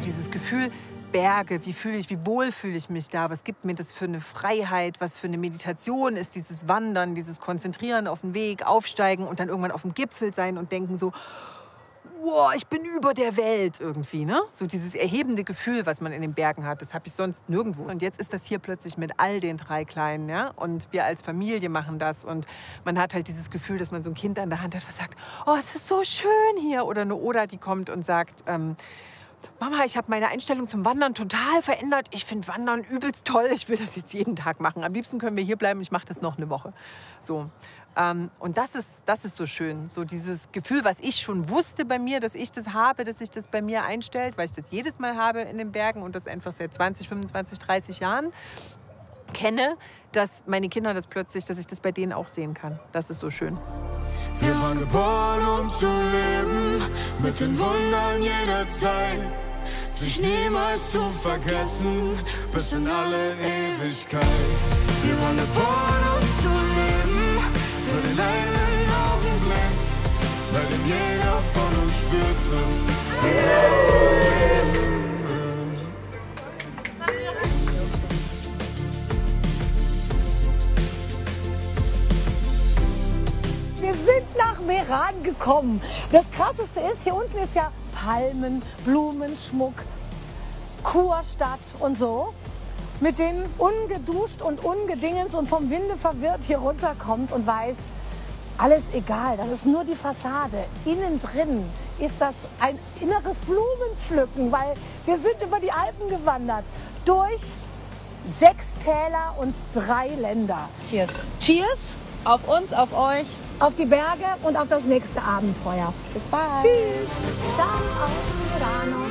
Dieses Gefühl, Berge, wie wohl fühle ich mich da, was gibt mir das für eine Freiheit, was für eine Meditation ist dieses Wandern, dieses Konzentrieren auf den Weg, aufsteigen und dann irgendwann auf dem Gipfel sein und denken so, wow, ich bin über der Welt irgendwie, ne? So dieses erhebende Gefühl, was man in den Bergen hat, das habe ich sonst nirgendwo. Und jetzt ist das hier plötzlich mit all den 3 Kleinen, ja? Und wir als Familie machen das und man hat halt dieses Gefühl, dass man so ein Kind an der Hand hat, was sagt, oh, es ist so schön hier. Oder eine Oda, die kommt und sagt, Mama, ich habe meine Einstellung zum Wandern total verändert. Ich finde Wandern übelst toll. Ich will das jetzt jeden Tag machen. Am liebsten können wir hier bleiben. Ich mache das noch eine Woche. So. Und das ist so schön. So dieses Gefühl, was ich schon wusste bei mir, dass ich das habe, dass sich das bei mir einstellt, weil ich das jedes Mal habe in den Bergen und das einfach seit 20, 25, 30 Jahren kenne, dass meine Kinder das plötzlich, dass ich das bei denen auch sehen kann. Das ist so schön. Wir waren geboren, um zu leben, mit den Wundern jeder Zeit. Sich niemals zu vergessen, bis in alle Ewigkeit. Wir waren geboren, um zu leben, für den einen Augenblick, bei dem jeder von uns spürte, wie wert zu leben ist. Wir sind nach Meran gekommen. Das Krasseste ist, hier unten ist ja Palmen, Blumenschmuck, Kurstadt und so. Mit denen ungeduscht und ungedingens und vom Winde verwirrt hier runterkommt und weiß, alles egal, das ist nur die Fassade. Innen drin ist das ein inneres Blumenpflücken, weil wir sind über die Alpen gewandert. Durch 6 Täler und 3 Länder. Cheers. Cheers. Auf uns, auf euch. Auf die Berge und auf das nächste Abenteuer. Bis bald. Tschüss. Ciao aus Murano.